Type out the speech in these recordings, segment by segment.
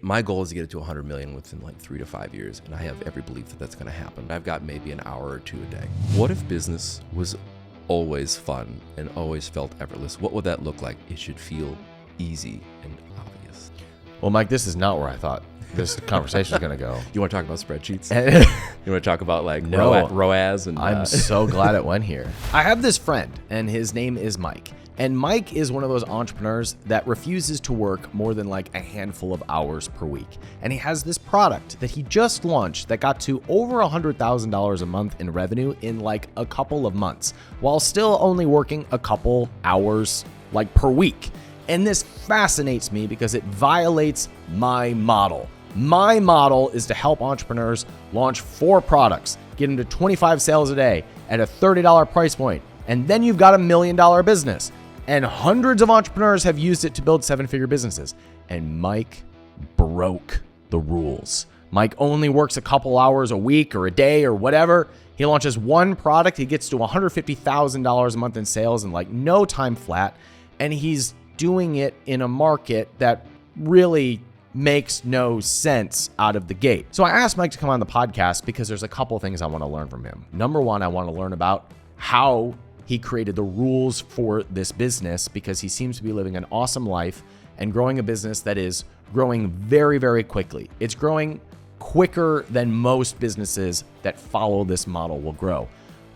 my goal is to get it to 100 million within like 3 to 5 years, and I have every belief that that's going to happen. I've got maybe an hour or two a day. What if business was always fun and always felt effortless? What would that look like? It should feel easy and obvious. Well, Mike, this is not where I thought this conversation is going to go. You want to talk about spreadsheets? You want to talk about like ROAS? And I'm so glad it went here. I have this friend, and his name is Mike. And Mike is one of those entrepreneurs that refuses to work more than like a handful of hours per week. And he has this product that he just launched that got to over $100,000 a month in revenue in like a couple of months, while still only working a couple hours like per week. And this fascinates me because it violates my model. My model is to help entrepreneurs launch 4 products, get into 25 sales a day at a $30 price point, and then you've got $1 million business. And hundreds of entrepreneurs have used it to build 7-figure businesses. And Mike broke the rules. Mike only works a couple hours a week or a day or whatever. He launches one product. He gets to $150,000 a month in sales in like no time flat. And he's doing it in a market that really makes no sense out of the gate. So I asked Mike to come on the podcast because there's a couple things I want to learn from him. Number one, I want to learn about how he created the rules for this business, because he seems to be living an awesome life and growing a business that is growing very, very quickly. It's growing quicker than most businesses that follow this model will grow.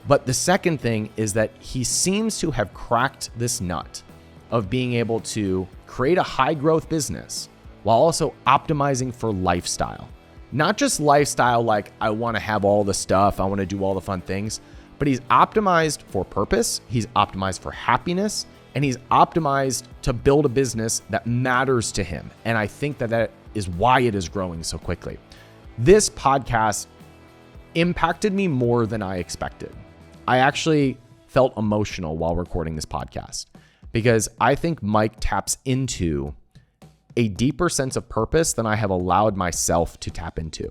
But the second thing is that he seems to have cracked this nut of being able to create a high growth business while also optimizing for lifestyle. Not just lifestyle like I want to have all the stuff, I want to do all the fun things, but he's optimized for purpose, he's optimized for happiness, and he's optimized to build a business that matters to him. And I think that is why it is growing so quickly. This podcast impacted me more than I expected. I actually felt emotional while recording this podcast because I think Mike taps into a deeper sense of purpose than I have allowed myself to tap into.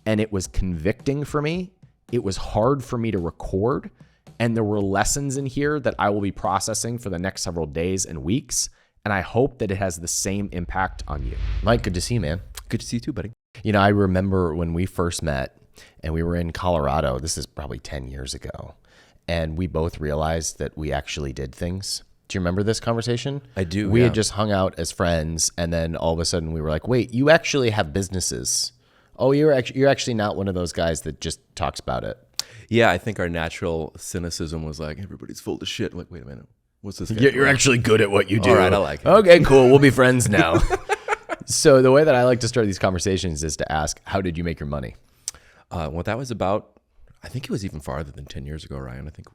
And it was convicting for me. It was hard for me to record, and there were lessons in here that I will be processing for the next several days and weeks, and I hope that it has the same impact on you. Mike, good to see you, man. Good to see you too, buddy. You know, I remember when we first met, and we were in Colorado. This is probably 10 years ago, and we both realized that we actually did things. Do you remember this conversation? I do. We had just hung out as friends, and then all of a sudden we were like, wait, you actually have businesses. Oh, you're actually not one of those guys that just talks about it. Yeah, I think our natural cynicism was like, everybody's full of shit. I'm like, wait a minute, what's this? You're actually good at what you do. All right, I like it. Okay, cool. We'll be friends now. So the way that I like to start these conversations is to ask, how did you make your money? Well, that was about, I think it was even farther than 10 years ago, Ryan. I think,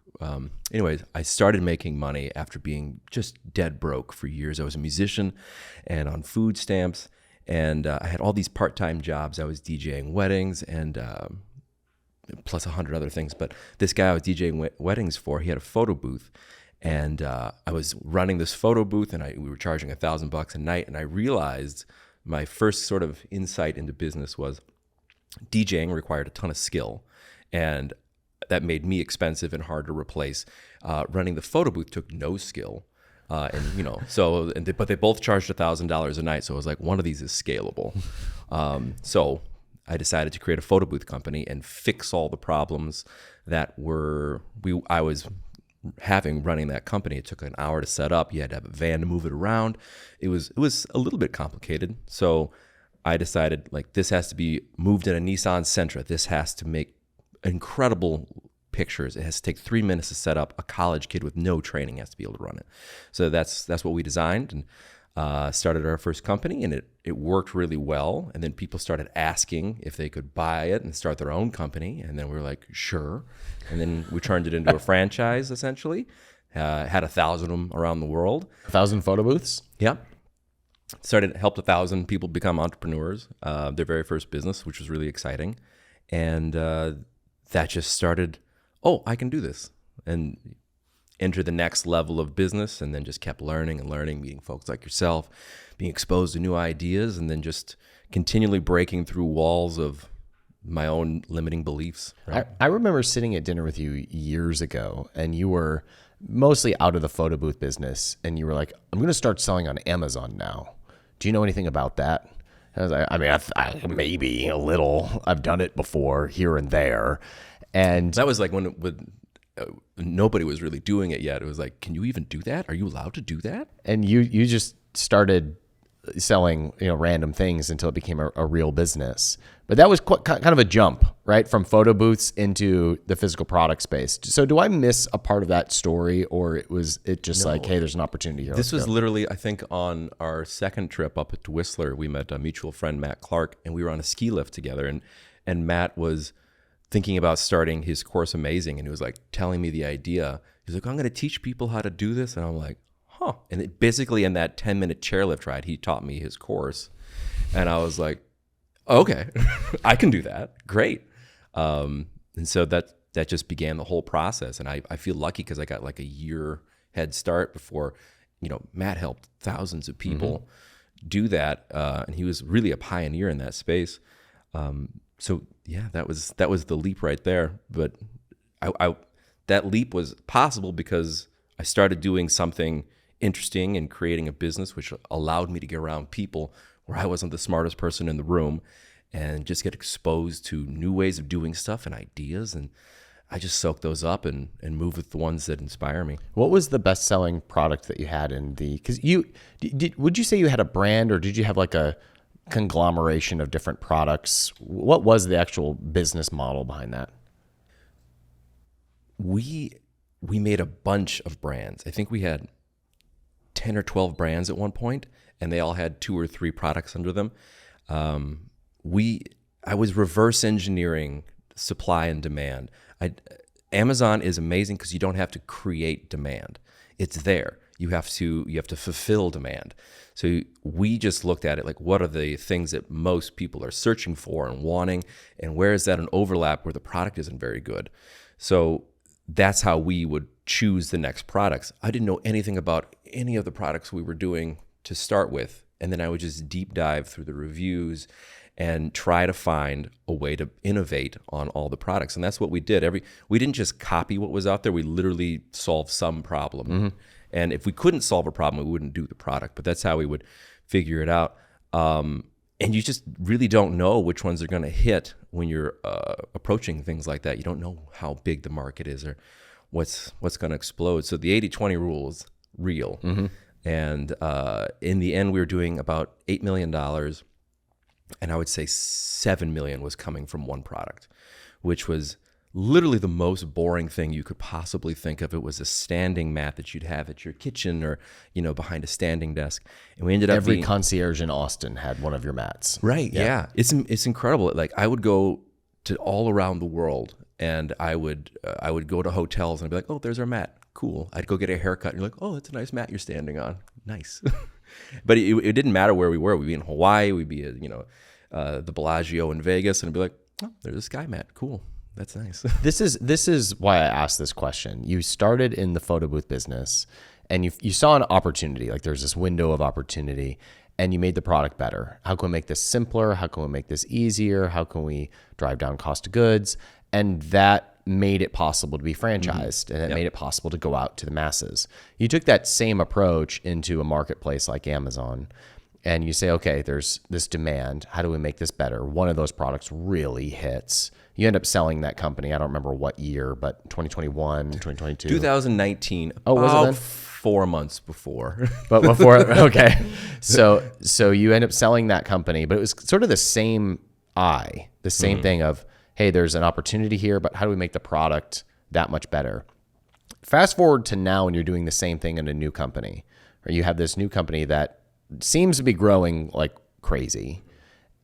anyways, I started making money after being just dead broke for years. I was a musician and on food stamps. And I had all these part-time jobs. I was DJing weddings and plus 100 other things. But this guy I was DJing weddings for, he had a photo booth. And I was running this photo booth, and we were charging $1,000 a night. And I realized my first sort of insight into business was DJing required a ton of skill. And that made me expensive and hard to replace. Running the photo booth took no skill. But they both charged $1,000 a night. So I was like, one of these is scalable. So I decided to create a photo booth company and fix all the problems that I was having running that company. It took an hour to set up. You had to have a van to move it around. It was a little bit complicated. So I decided like this has to be moved in a Nissan Sentra. This has to make incredible pictures. It has to take 3 minutes to set up. A college kid with no training has to be able to run it. So that's what we designed and started our first company, and it worked really well. And then people started asking if they could buy it and start their own company. And then we were like, sure. And then we turned it into a franchise essentially. Had 1,000 of them around the world. 1,000 photo booths? Yep. Helped 1,000 people become entrepreneurs, their very first business, which was really exciting. And that just started, I can do this, and enter the next level of business, and then just kept learning and learning, meeting folks like yourself, being exposed to new ideas, and then just continually breaking through walls of my own limiting beliefs. Right? I remember sitting at dinner with you years ago, and you were mostly out of the photo booth business, and you were like, I'm going to start selling on Amazon now. Do you know anything about that? I was like, I mean, maybe a little. I've done it before here and there. And That was like when nobody was really doing it yet. It was like, can you even do that? Are you allowed to do that? and you just started selling, random things until it became a real business. But that was kind of a jump, right? From photo booths into the physical product space. So do I miss a part of that story, or was it just like, hey, there's an opportunity here? This was literally, I think, on our second trip up to Whistler. We met a mutual friend, Matt Clark, and we were on a ski lift together. And Matt was thinking about starting his course Amazing, and he was like telling me the idea. He's like, I'm going to teach people how to do this. And I'm like, huh. And basically in that 10-minute chairlift ride, he taught me his course. And I was like, okay, I can do that. Great. And so that just began the whole process. And I feel lucky because I got like a year head start before, Matt helped thousands of people do that. And he was really a pioneer in that space. So yeah, that was the leap right there. But that leap was possible because I started doing something interesting and creating a business, which allowed me to get around people where I wasn't the smartest person in the room and just get exposed to new ways of doing stuff and ideas. And I just soak those up and move with the ones that inspire me. What was the best-selling product that you had because would you say you had a brand, or did you have like a conglomeration of different products? What was the actual business model behind that? We made a bunch of brands. I think we had 10 or 12 brands at one point, and they all had 2 or 3 products under them. I was reverse engineering supply and demand. Amazon is amazing because you don't have to create demand. It's there. You have to fulfill demand. So we just looked at it like, what are the things that most people are searching for and wanting, and where is that an overlap where the product isn't very good? So that's how we would choose the next products. I didn't know anything about any of the products we were doing to start with. And then I would just deep dive through the reviews and try to find a way to innovate on all the products. And that's what we did. We didn't just copy what was out there. We literally solved some problem. And if we couldn't solve a problem, we wouldn't do the product. But that's how we would figure it out. And you just really don't know which ones are going to hit when you're approaching things like that. You don't know how big the market is or what's going to explode. So the 80-20 rule is real. And in the end, we were doing about $8 million. And I would say $7 million was coming from one product, which was literally the most boring thing you could possibly think of. It was a standing mat that you'd have at your kitchen or, behind a standing desk. And we ended up every concierge in Austin had one of your mats. Right. Yeah. It's incredible. Like I would go to all around the world, and I would go to hotels and I'd be like, oh, there's our mat. Cool. I'd go get a haircut. And you're like, oh, that's a nice mat you're standing on. Nice. But it didn't matter where we were. We'd be in Hawaii. We'd be at, the Bellagio in Vegas, and I'd be like, oh, there's a sky mat. Cool. That's nice. This is why I asked this question. You started in the photo booth business, and you saw an opportunity. Like there's this window of opportunity, and you made the product better. How can we make this simpler? How can we make this easier? How can we drive down cost of goods? And that made it possible to be franchised, and it made it possible to go out to the masses. You took that same approach into a marketplace like Amazon, and you say, okay, there's this demand. How do we make this better? One of those products really hits. You end up selling that company. I don't remember what year, but 2021, 2022. 2019. Oh, was it then? 4 months before. But before, okay. So you end up selling that company, but it was sort of the same thing of, hey, there's an opportunity here, but how do we make the product that much better? Fast forward to now, and you're doing the same thing in a new company, or you have this new company that seems to be growing like crazy.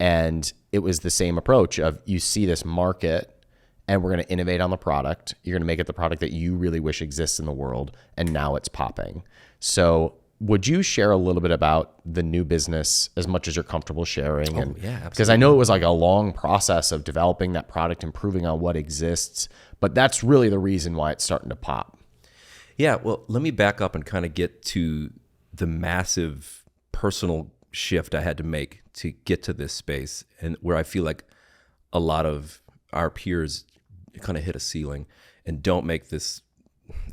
And it was the same approach of, you see this market and we're going to innovate on the product. You're going to make it the product that you really wish exists in the world. And now it's popping. So would you share a little bit about the new business as much as you're comfortable sharing? Yeah, absolutely. Because I know it was like a long process of developing that product, improving on what exists, but that's really the reason why it's starting to pop. Yeah, well, let me back up and kind of get to the massive personal shift I had to make to get to this space, and where I feel like a lot of our peers kind of hit a ceiling and don't make this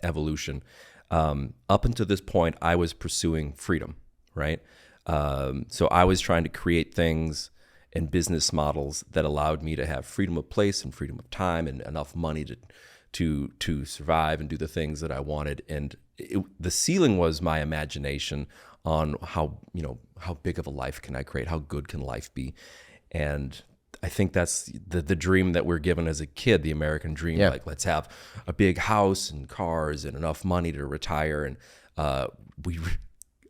evolution. Up until this point, I was pursuing freedom, right? So I was trying to create things and business models that allowed me to have freedom of place and freedom of time and enough money to survive and do the things that I wanted. And the ceiling was my imagination on how big of a life can I create? How good can life be? And I think that's the dream that we're given as a kid, the American dream. Yeah. Like, let's have a big house and cars and enough money to retire. And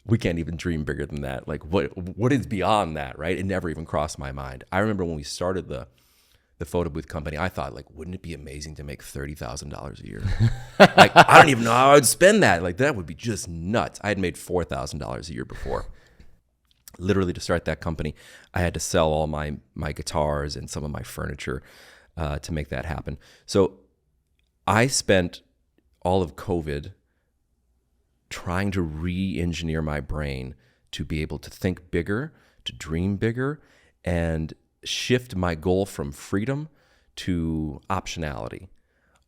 we can't even dream bigger than that. Like, what is beyond that, right? It never even crossed my mind. I remember when we started the photo booth company, I thought, like, wouldn't it be amazing to make $30,000 a year? Like, I don't even know how I would spend that. Like, that would be just nuts. I had made $4,000 a year before. Literally, to start that company, I had to sell all my guitars and some of my furniture to make that happen. So I spent all of COVID trying to re-engineer my brain to be able to think bigger, to dream bigger, and shift my goal from freedom to optionality.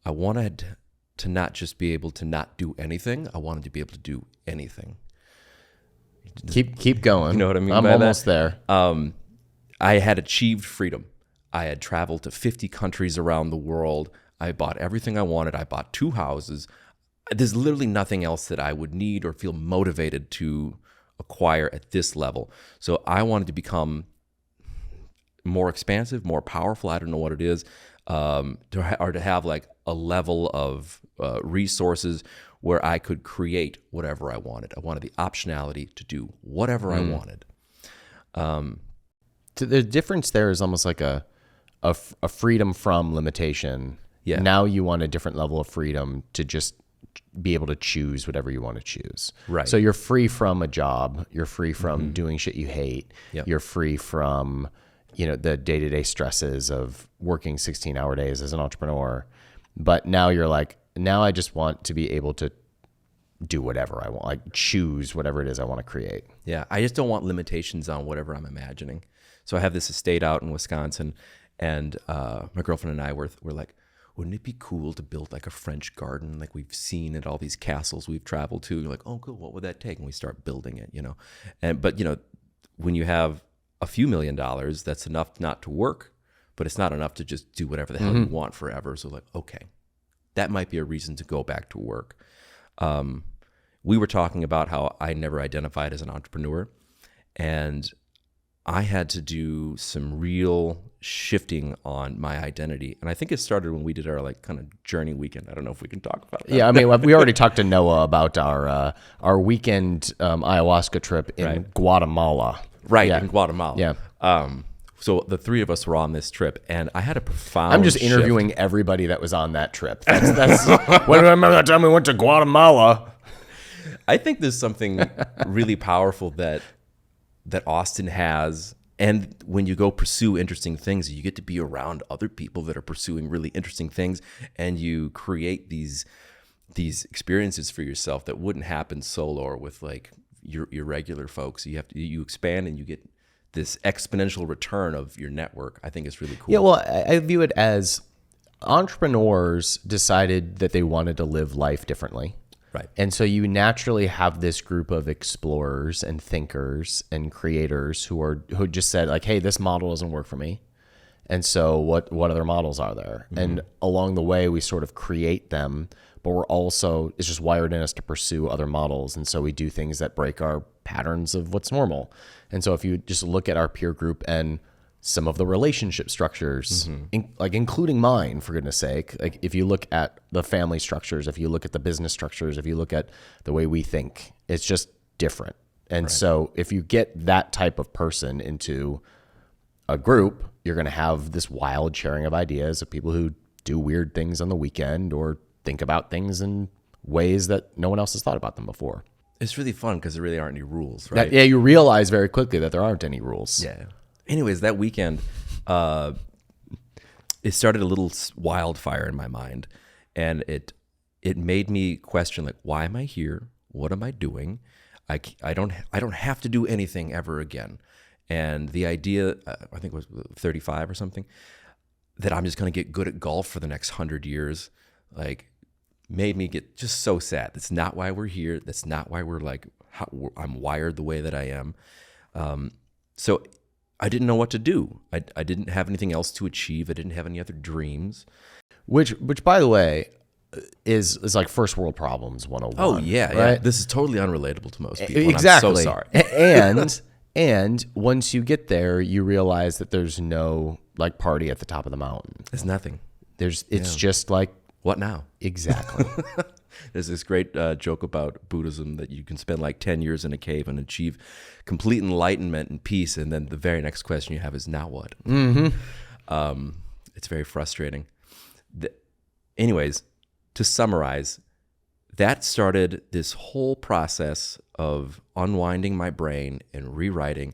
I wanted to not just be able to not do anything. I wanted to be able to do anything. Keep going. You know what I mean? I'm almost there. I had achieved freedom. I had traveled to 50 countries around the world. I bought everything I wanted. I bought 2 houses. There's literally nothing else that I would need or feel motivated to acquire at this level. So I wanted to become more expansive, more powerful. I don't know what it is, to have like a level of resources where I could create whatever I wanted. I wanted the optionality to do whatever I wanted. So the difference there is almost like a freedom from limitation. Yeah. Now you want a different level of freedom to just be able to choose whatever you want to choose. Right. So you're free from a job. You're free from doing shit you hate. Yep. You're free from, the day-to-day stresses of working 16-hour days as an entrepreneur. But now you're like, now I just want to be able to do whatever I want, like choose whatever it is I want to create. Yeah, I just don't want limitations on whatever I'm imagining. So I have this estate out in Wisconsin, and my girlfriend and I were like, wouldn't it be cool to build like a French garden like we've seen at all these castles we've traveled to? You're like, oh, cool, what would that take? And we start building it, But, when you have a few $1 million, that's enough not to work, but it's not enough to just do whatever the hell you want forever. So like, okay, that might be a reason to go back to work. We were talking about how I never identified as an entrepreneur, and I had to do some real shifting on my identity. And I think it started when we did our like kind of journey weekend. I don't know if we can talk about that. Yeah, I mean, we already talked to Noah about our weekend ayahuasca trip in Guatemala. Right, Yeah. in Guatemala. Yeah. So the 3 of us were on this trip, and I had a profound I'm just shift. interviewing everybody that was on that trip. That's when I remember that time we went to Guatemala. I think there's something really powerful that Austin has. And when you go pursue interesting things, you get to be around other people that are pursuing really interesting things, and you create these experiences for yourself that wouldn't happen solo or with like your regular folks. You expand and you get this exponential return of your network. I think it's really cool. Yeah, well, I view it as entrepreneurs decided that they wanted to live life differently. Right. And so you naturally have this group of explorers and thinkers and creators who just said like, hey, this model doesn't work for me. And so what other models are there? And along the way, we sort of create them, but it's just wired in us to pursue other models. And so we do things that break our patterns of what's normal. And so if you just look at our peer group and some of the relationship structures, including mine, for goodness sake, like if you look at the family structures, if you look at the business structures, if you look at the way we think, it's just different. And so if you get that type of person into a group, you're going to have this wild sharing of ideas of people who do weird things on the weekend or think about things in ways that no one else has thought about them before. It's really fun because there really aren't any rules, right? You realize very quickly that there aren't any rules. Yeah. Anyways, that weekend, it started a little wildfire in my mind, and it made me question like, why am I here? What am I doing? I don't have to do anything ever again. And the idea, I think it was 35 or something, that I'm just going to get good at golf for the next 100 years, like, made me get just so sad. That's not why we're here. That's not why we're like, I'm wired the way that I am. So I didn't know what to do. I didn't have anything else to achieve. I didn't have any other dreams. Which by the way, is like first world problems 101. Oh yeah, right? yeah. This is totally unrelatable to most people. Exactly. And I'm so sorry. And once you get there, you realize that there's no like party at the top of the mountain. There's nothing. It's just like, what now? Exactly. There's this great joke about Buddhism that you can spend like 10 years in a cave and achieve complete enlightenment and peace, and then the very next question you have is, now what? It's very frustrating. Anyways, to summarize, that started this whole process of unwinding my brain and rewriting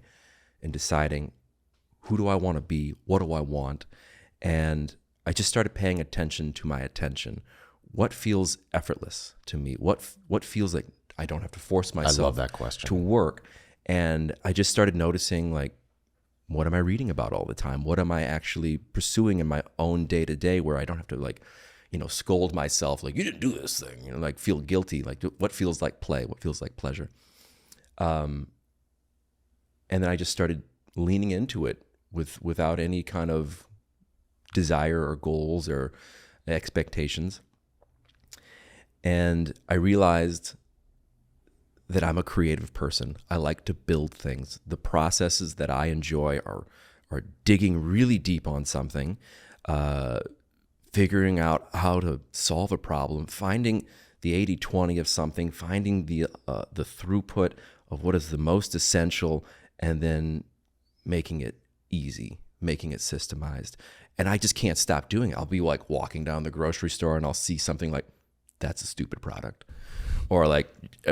and deciding, who do I want to be? What do I want? And I just started paying attention to my attention. What feels effortless to me? What feels like I don't have to force myself I love that question. to work? And I just started noticing, like, what am I reading about all the time? What am I actually pursuing in my own day-to-day where I don't have to, like, scold myself, like, you didn't do this thing, like feel guilty, like what feels like play, what feels like pleasure. And then I just started leaning into it without any kind of desire or goals or expectations. And I realized that I'm a creative person. I like to build things. The processes that I enjoy are digging really deep on something, figuring out how to solve a problem, finding the 80-20 of something, finding the throughput of what is the most essential, and then making it easy, making it systemized. And I just can't stop doing it. I'll be like walking down the grocery store and I'll see something like, that's a stupid product. Or like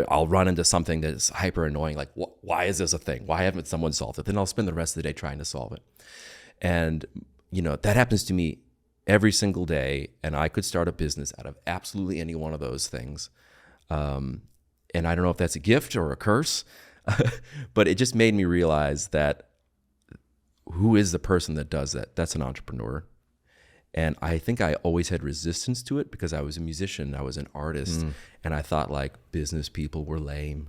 I'll run into something that's hyper annoying, like, why is this a thing? Why haven't someone solved it? Then I'll spend the rest of the day trying to solve it. And, that happens to me every single day, and I could start a business out of absolutely any one of those things. And I don't know if that's a gift or a curse, but it just made me realize that who is the person that does that? That's an entrepreneur. And I think I always had resistance to it because I was a musician, I was an artist, and I thought like business people were lame.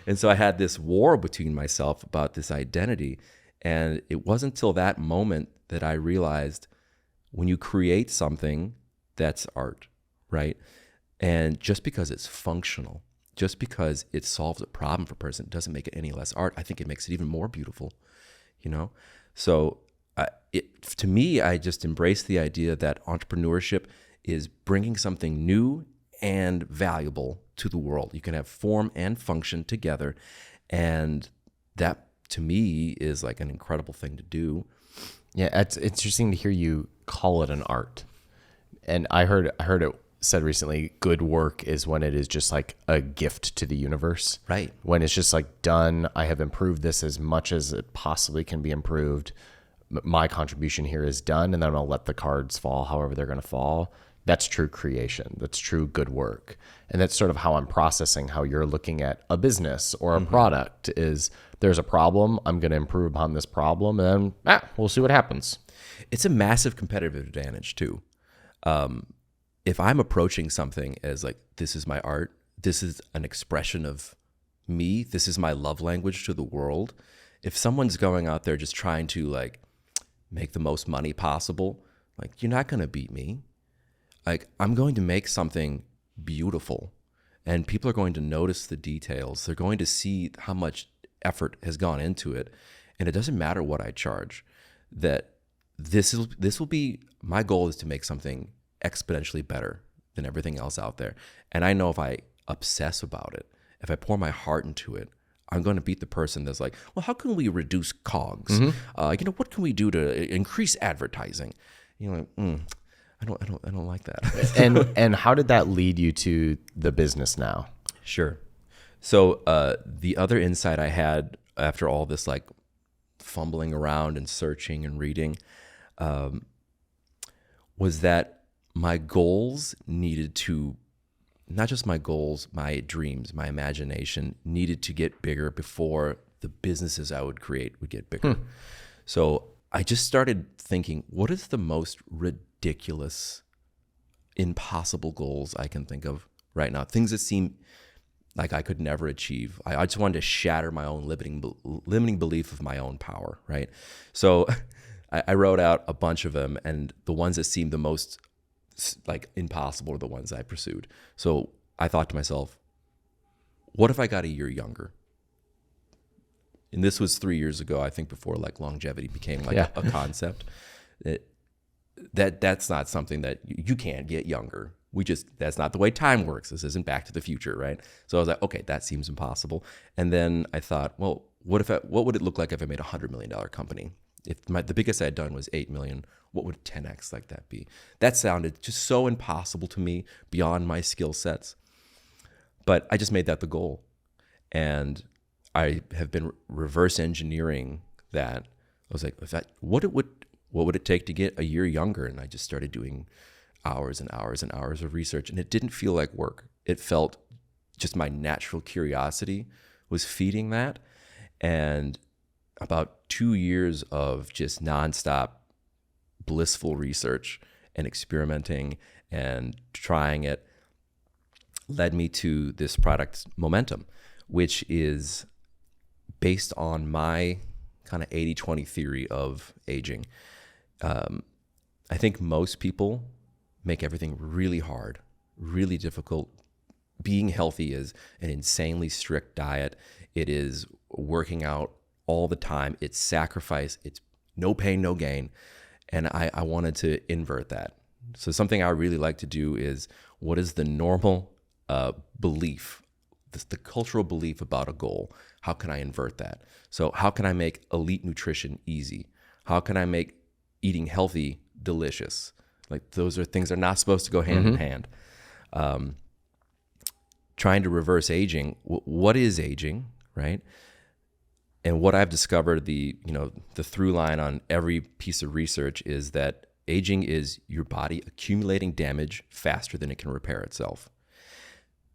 And so I had this war between myself about this identity. And it wasn't until that moment that I realized, when you create something, that's art, right? And just because it's functional, just because it solves a problem for a person, doesn't make it any less art. I think it makes it even more beautiful, So to me, I just embrace the idea that entrepreneurship is bringing something new and valuable to the world. You can have form and function together, and that to me is like an incredible thing to do. Yeah, it's interesting to hear you call it an art. And I heard it said recently, good work is when it is just like a gift to the universe. Right. When it's just like done, I have improved this as much as it possibly can be improved. My contribution here is done, and then I'll let the cards fall however they're going to fall. That's true creation. That's true good work. And that's sort of how I'm processing how you're looking at a business or a product is, there's a problem, I'm going to improve upon this problem, and we'll see what happens. It's a massive competitive advantage too. If I'm approaching something as like, this is my art, this is an expression of me, this is my love language to the world. If someone's going out there just trying to like make the most money possible, like, you're not going to beat me. Like, I'm going to make something beautiful, and people are going to notice the details. They're going to see how much effort has gone into it, and it doesn't matter what I charge. That this will be, my goal is to make something exponentially better than everything else out there. And I know if I obsess about it, if I pour my heart into it, I'm going to beat the person that's like, well, how can we reduce COGS? What can we do to increase advertising? I don't like that. And how did that lead you to the business now? Sure. So the other insight I had after all this like fumbling around and searching and reading was that my goals needed to, not just my goals, my dreams, my imagination needed to get bigger before the businesses I would create would get bigger. So I just started thinking, what is the most ridiculous, impossible goals I can think of right now? Things that seem like I could never achieve. I just wanted to shatter my own limiting belief of my own power, right? So I wrote out a bunch of them, and the ones that seemed the most like impossible are the ones I pursued. So I thought to myself, what if I got a year younger? And this was 3 years ago, I think, before like longevity became like a concept. That's not something that you can't get younger. That's not the way time works. This isn't Back to the Future, right? So I was like, okay, that seems impossible. And then I thought, well, what would it look like if I made $100 million company? If the biggest I had done was 8 million, what would 10x like that be? That sounded just so impossible to me, beyond my skill sets. But I just made that the goal. And I have been reverse engineering that. I was like, what would it take to get a year younger? And I just started doing hours and hours and hours of research, and it didn't feel like work. It felt just my natural curiosity was feeding that. And about 2 years of just nonstop blissful research and experimenting and trying it led me to this product, Momentum, which is based on my kind of 80-20 theory of aging. I think most people make everything really hard, really difficult. Being healthy is an insanely strict diet. It is working out all the time. It's sacrifice. It's no pain, no gain. And I wanted to invert that. So something I really like to do is, what is the normal belief, the cultural belief about a goal? How can I invert that? So how can I make elite nutrition easy? How can I make eating healthy delicious? Like, those are things that are not supposed to go hand in hand. Trying to reverse aging. What is aging, right? And what I've discovered, the through line on every piece of research is that aging is your body accumulating damage faster than it can repair itself.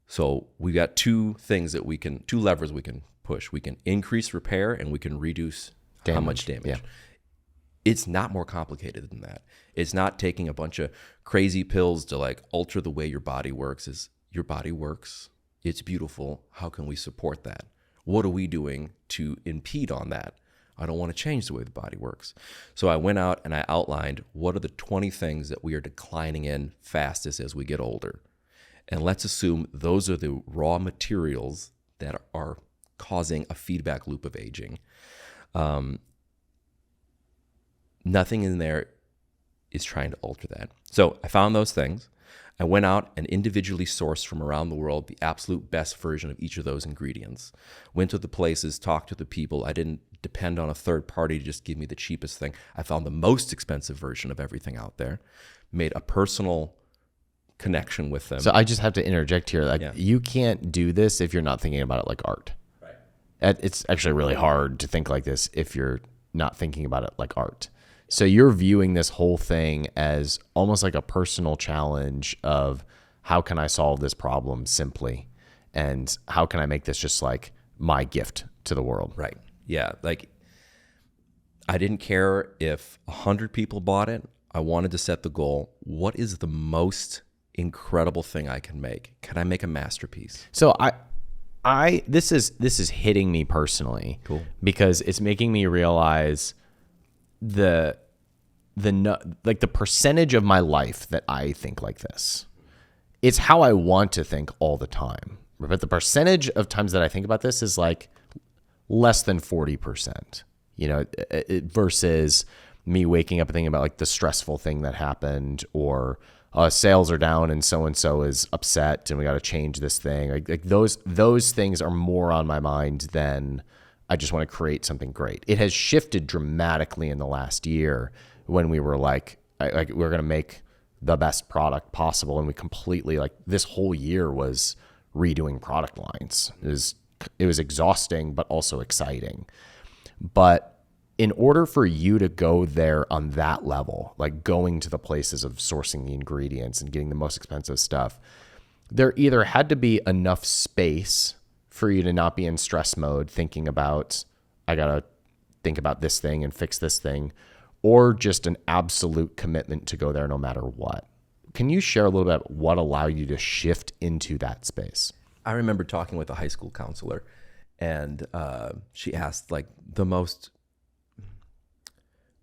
So we got two levers we can push. We can increase repair, and we can reduce how much damage. Yeah. It's not more complicated than that. It's not taking a bunch of crazy pills to like alter the way your body works. Is your body works. It's beautiful. How can we support that? What are we doing to impede on that? I don't want to change the way the body works. So I went out and I outlined what are the 20 things that we are declining in fastest as we get older. And let's assume those are the raw materials that are causing a feedback loop of aging. Nothing in there is trying to alter that. So I found those things. I went out and individually sourced from around the world the absolute best version of each of those ingredients. Went to the places, talked to the people. I didn't depend on a third party to just give me the cheapest thing. I found the most expensive version of everything out there, made a personal connection with them. So I just have to interject here. Like, you can't do this if you're not thinking about it like art. Right. It's actually really hard to think like this if you're not thinking about it like art. So you're viewing this whole thing as almost like a personal challenge of, how can I solve this problem simply? And how can I make this just like my gift to the world? Right. Yeah. Like, I didn't care if 100 people bought it. I wanted to set the goal. What is the most incredible thing I can make? Can I make a masterpiece? So this is hitting me personally. Cool. Because it's making me realize the percentage of my life that I think like this. It's how I want to think all the time. But the percentage of times that I think about this is like less than 40%, versus me waking up and thinking about like the stressful thing that happened, or sales are down and so is upset and we got to change this thing. Like those things are more on my mind than I just want to create something great. It has shifted dramatically in the last year when we were like we're going to make the best product possible. And we completely, like, this whole year was redoing product lines. It was exhausting, but also exciting. But in order for you to go there on that level, like going to the places of sourcing the ingredients and getting the most expensive stuff, there either had to be enough space for you to not be in stress mode thinking about, I got to think about this thing and fix this thing, or just an absolute commitment to go there no matter what. Can you share a little bit about what allowed you to shift into that space? I remember talking with a high school counselor, and she asked like the most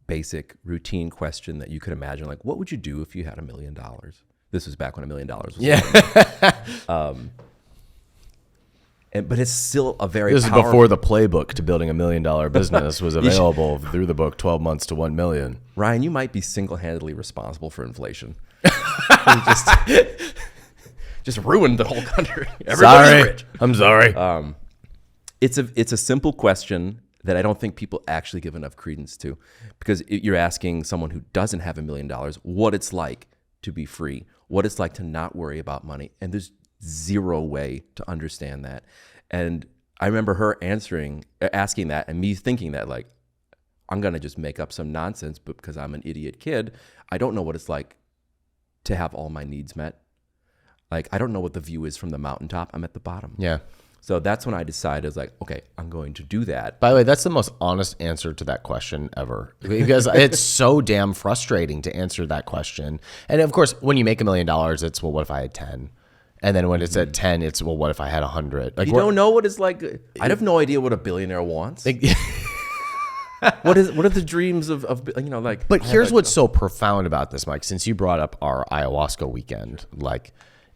basic routine question that you could imagine. Like, what would you do if you had $1 million? This was back when $1 million was. But it's still a very This is before the playbook to building $1 million business was available through the book, 12 months to 1 million. Ryan, you might be single-handedly responsible for inflation. Just ruined the whole country. Everybody's rich. I'm sorry. It's a simple question that I don't think people actually give enough credence to, because you're asking someone who doesn't have $1 million what it's like to be free, what it's like to not worry about money, and there's zero way to understand that. And I remember her asking that, and me thinking that like, I'm gonna just make up some nonsense, but because I'm an idiot kid, I don't know what it's like to have all my needs met. Like, I don't know what the view is from the mountaintop. I'm at the bottom. Yeah. So that's when I decided, I was like, okay, I'm going to do that. By the way, that's the most honest answer to that question ever, because it's so damn frustrating to answer that question. And of course, when you make $1 million, it's, well, what if I had 10? And then when it's at 10, it's, well, what if I had 100? Like, you don't know what it's like. I have no idea what a billionaire wants. What are the dreams of like? But here's what's so profound about this, Mike, since you brought up our ayahuasca weekend, like,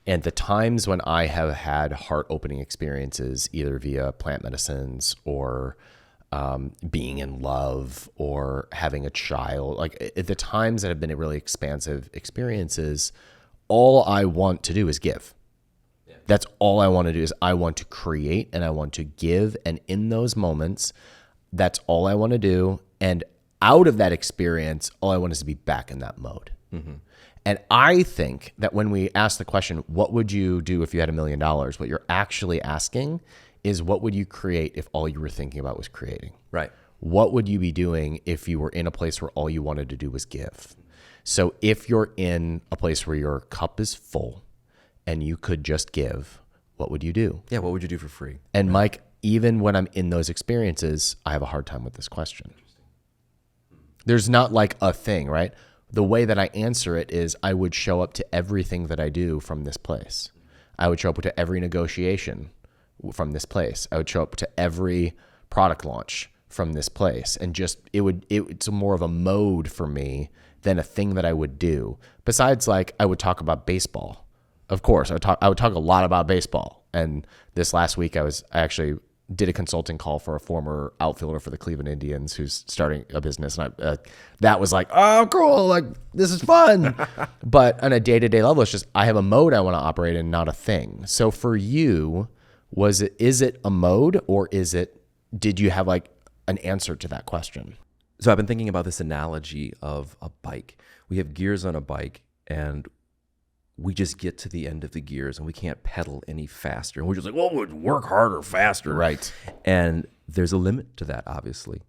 and the times when I have had heart-opening experiences, either via plant medicines or being in love or having a child, like at the times that have been really expansive experiences, all I want to do is give. Yeah. That's all I want to do is I want to create and I want to give. And in those moments, that's all I want to do. And out of that experience, all I want is to be back in that mode. Mm-hmm. And I think that when we ask the question, what would you do if you had $1 million? What you're actually asking is, what would you create if all you were thinking about was creating? Right. What would you be doing if you were in a place where all you wanted to do was give? So if you're in a place where your cup is full and you could just give, what would you do? Yeah, what would you do for free? And Mike, even when I'm in those experiences, I have a hard time with this question. There's not like a thing, right? The way that I answer it is I would show up to everything that I do from this place. I would show up to every negotiation from this place. I would show up to every product launch from this place. And just, it's more of a mode for me than a thing that I would do. Besides, like, I would talk about baseball. Of course, I would talk a lot about baseball. And this last week I actually did a consulting call for a former outfielder for the Cleveland Indians who's starting a business. And that was like, oh, cool. Like, this is fun. But on a day-to-day level, it's just, I have a mode I want to operate in, not a thing. So for you, is it a mode, or did you have like an answer to that question? So I've been thinking about this analogy of a bike. We have gears on a bike, and we just get to the end of the gears and we can't pedal any faster. And we're just like, well, we'd work harder, faster. Right. And there's a limit to that, obviously.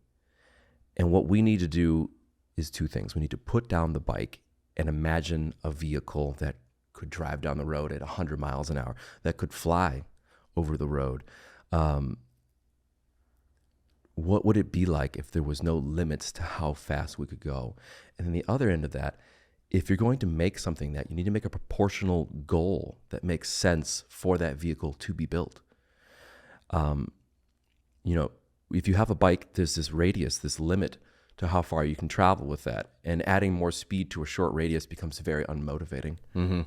And what we need to do is two things. We need to put down the bike and imagine a vehicle that could drive down the road at 100 miles an hour, that could fly over the road. What would it be like if there was no limits to how fast we could go? And then the other end of that, if you're going to make something, that you need to make a proportional goal that makes sense for that vehicle to be built. If you have a bike, there's this radius, this limit to how far you can travel with that. And adding more speed to a short radius becomes very unmotivating,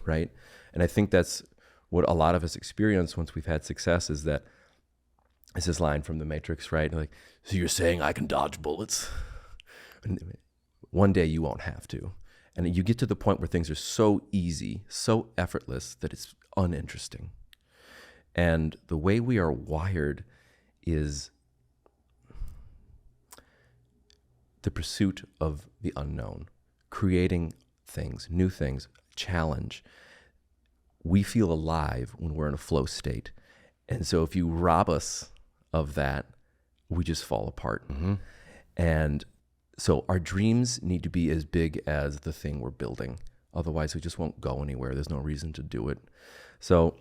right? And I think that's what a lot of us experience once we've had success, is that it's this line from The Matrix, right? Like, so you're saying I can dodge bullets? One day you won't have to. And you get to the point where things are so easy, so effortless, that it's uninteresting. And the way we are wired is the pursuit of the unknown, creating things, new things, challenge. We feel alive when we're in a flow state. And so if you rob us of that, we just fall apart. Mm-hmm. And so our dreams need to be as big as the thing we're building. Otherwise, we just won't go anywhere. There's no reason to do it. So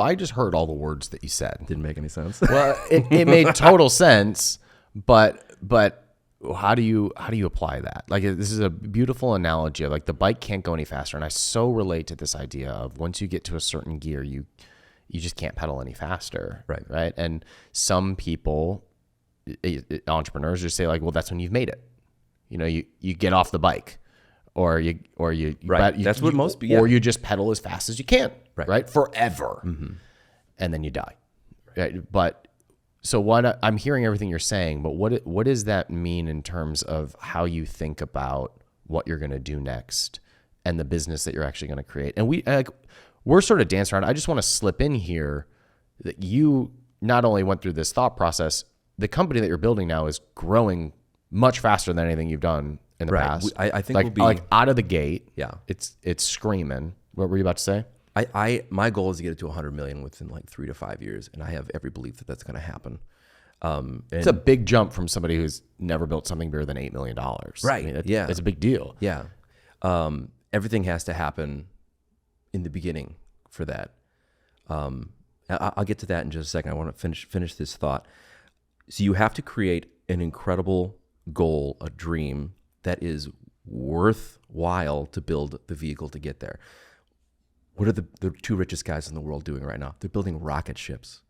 I just heard all the words that you said. Didn't make any sense. Well, it made total sense, but how do you apply that? Like, this is a beautiful analogy of, like, the bike can't go any faster. And I so relate to this idea of, once you get to a certain gear, you just can't pedal any faster. Right. Right. And some people, entrepreneurs, just say like, well, that's when you've made it. You know, you get off the bike, or you Right. That's what most people, or you just pedal as fast as you can. Right. Forever. And then you die. Right. But so what I'm hearing everything you're saying, but what does that mean in terms of how you think about what you're going to do next and the business that you're actually going to create? And we're sort of dancing around. I just want to slip in here that you not only went through this thought process, the company that you're building now is growing much faster than anything you've done in the past. I think like, we'll be like out of the gate. Yeah. It's screaming. What were you about to say? My goal is to get it to 100 million within like 3 to 5 years, and I have every belief that that's going to happen. It's a big jump from somebody who's never built something bigger than $8 million. Right. I mean, Yeah. It's a big deal. Yeah. Everything has to happen in the beginning for that. I'll get to that in just a second. I want to finish this thought. So you have to create an incredible goal, a dream that is worthwhile to build the vehicle to get there. What are the 2 richest guys in the world doing right now? They're building rocket ships.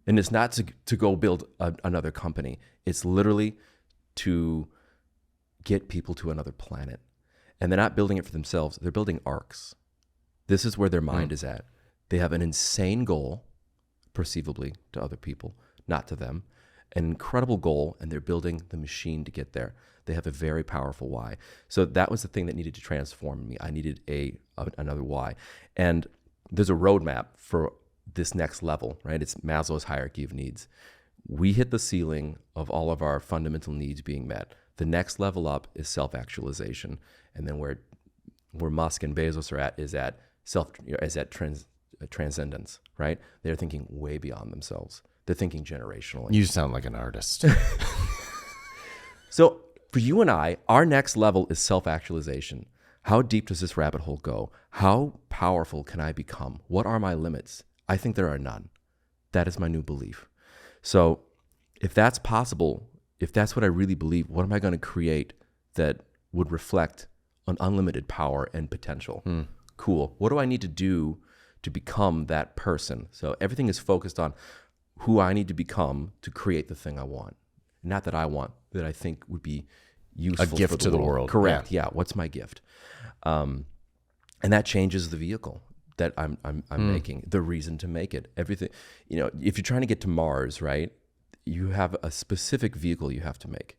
And it's not to go build another company. It's literally to get people to another planet. And they're not building it for themselves. They're building arcs. This is where their mind is at. They have an insane goal, perceivably to other people, not to them. An incredible goal, and they're building the machine to get there. They have a very powerful why. So that was the thing that needed to transform me. I needed another why. And there's a roadmap for this next level, right? It's Maslow's hierarchy of needs. We hit the ceiling of all of our fundamental needs being met. The next level up is self-actualization. And then where Musk and Bezos are at is at transcendence, right? They're thinking way beyond themselves. They're thinking generationally. You sound like an artist. So for you and I, our next level is self-actualization. How deep does this rabbit hole go? How powerful can I become? What are my limits? I think there are none. That is my new belief. So if that's possible, if that's what I really believe, what am I going to create that would reflect an unlimited power and potential? Cool. What do I need to do to become that person? So everything is focused on who I need to become to create the thing I want. Not that I want, that I think would be useful. A gift for the to the world. world. Correct. Yeah. What's my gift? And that changes the vehicle that I'm making, the reason to make it. Everything, if you're trying to get to Mars, right, you have a specific vehicle you have to make.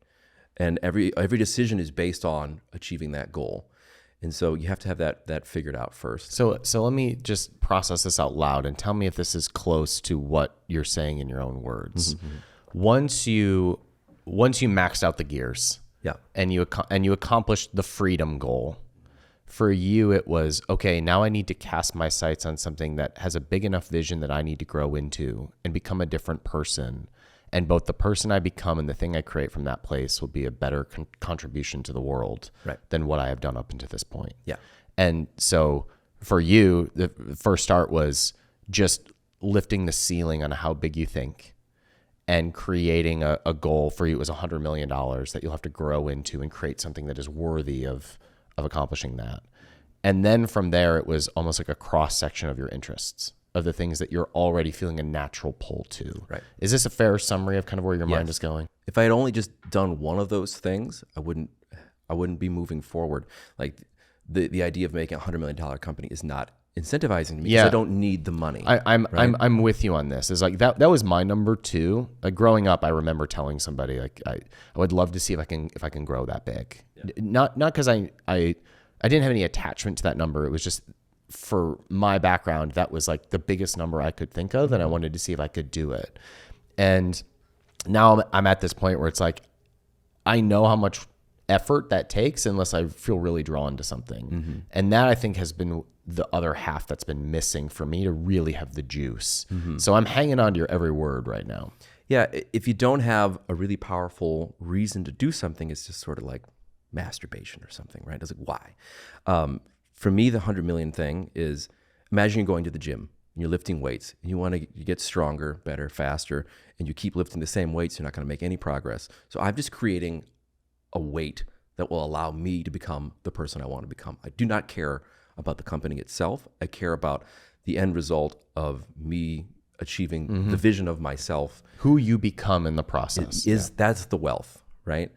And every decision is based on achieving that goal. And so you have to have that figured out first. So let me just process this out loud and tell me if this is close to what you're saying in your own words. Once you maxed out the gears, Yeah. and you accomplished the freedom goal, for you it was, okay, now I need to cast my sights on something that has a big enough vision that I need to grow into and become a different person. And both the person I become and the thing I create from that place will be a better contribution to the world than what I have done up until this point. Yeah. And so for you, the first start was just lifting the ceiling on how big you think and creating a goal. For you, it was $100 million that you'll have to grow into and create something that is worthy of accomplishing that. And then from there, it was almost like a cross section of your interests, of the things that you're already feeling a natural pull to. Right. Is this a fair summary of kind of where your mind is going? If I had only just done one of those things, I wouldn't be moving forward. Like the idea of making $100 million company is not incentivizing me because I don't need the money. I'm with you on this. Is like that was my number 2. Like growing up, I remember telling somebody like I would love to see if I can grow that big. Yeah. Not because I didn't have any attachment to that number. It was just for my background, that was like the biggest number I could think of, and I wanted to see if I could do it. And now I'm at this point where it's like I know how much effort that takes unless I feel really drawn to something. And that I think has been the other half that's been missing for me to really have the juice. So I'm hanging on to your every word right now. Yeah, if you don't have a really powerful reason to do something, it's just sort of like masturbation or something, right? It's like, why? For me, the 100 million thing is, imagine you're going to the gym and you're lifting weights and you get stronger, better, faster, and you keep lifting the same weights, you're not going to make any progress. So I'm just creating a weight that will allow me to become the person I want to become. I do not care about the company itself. I care about the end result of me achieving the vision of myself. Who you become in the process. That's the wealth, right?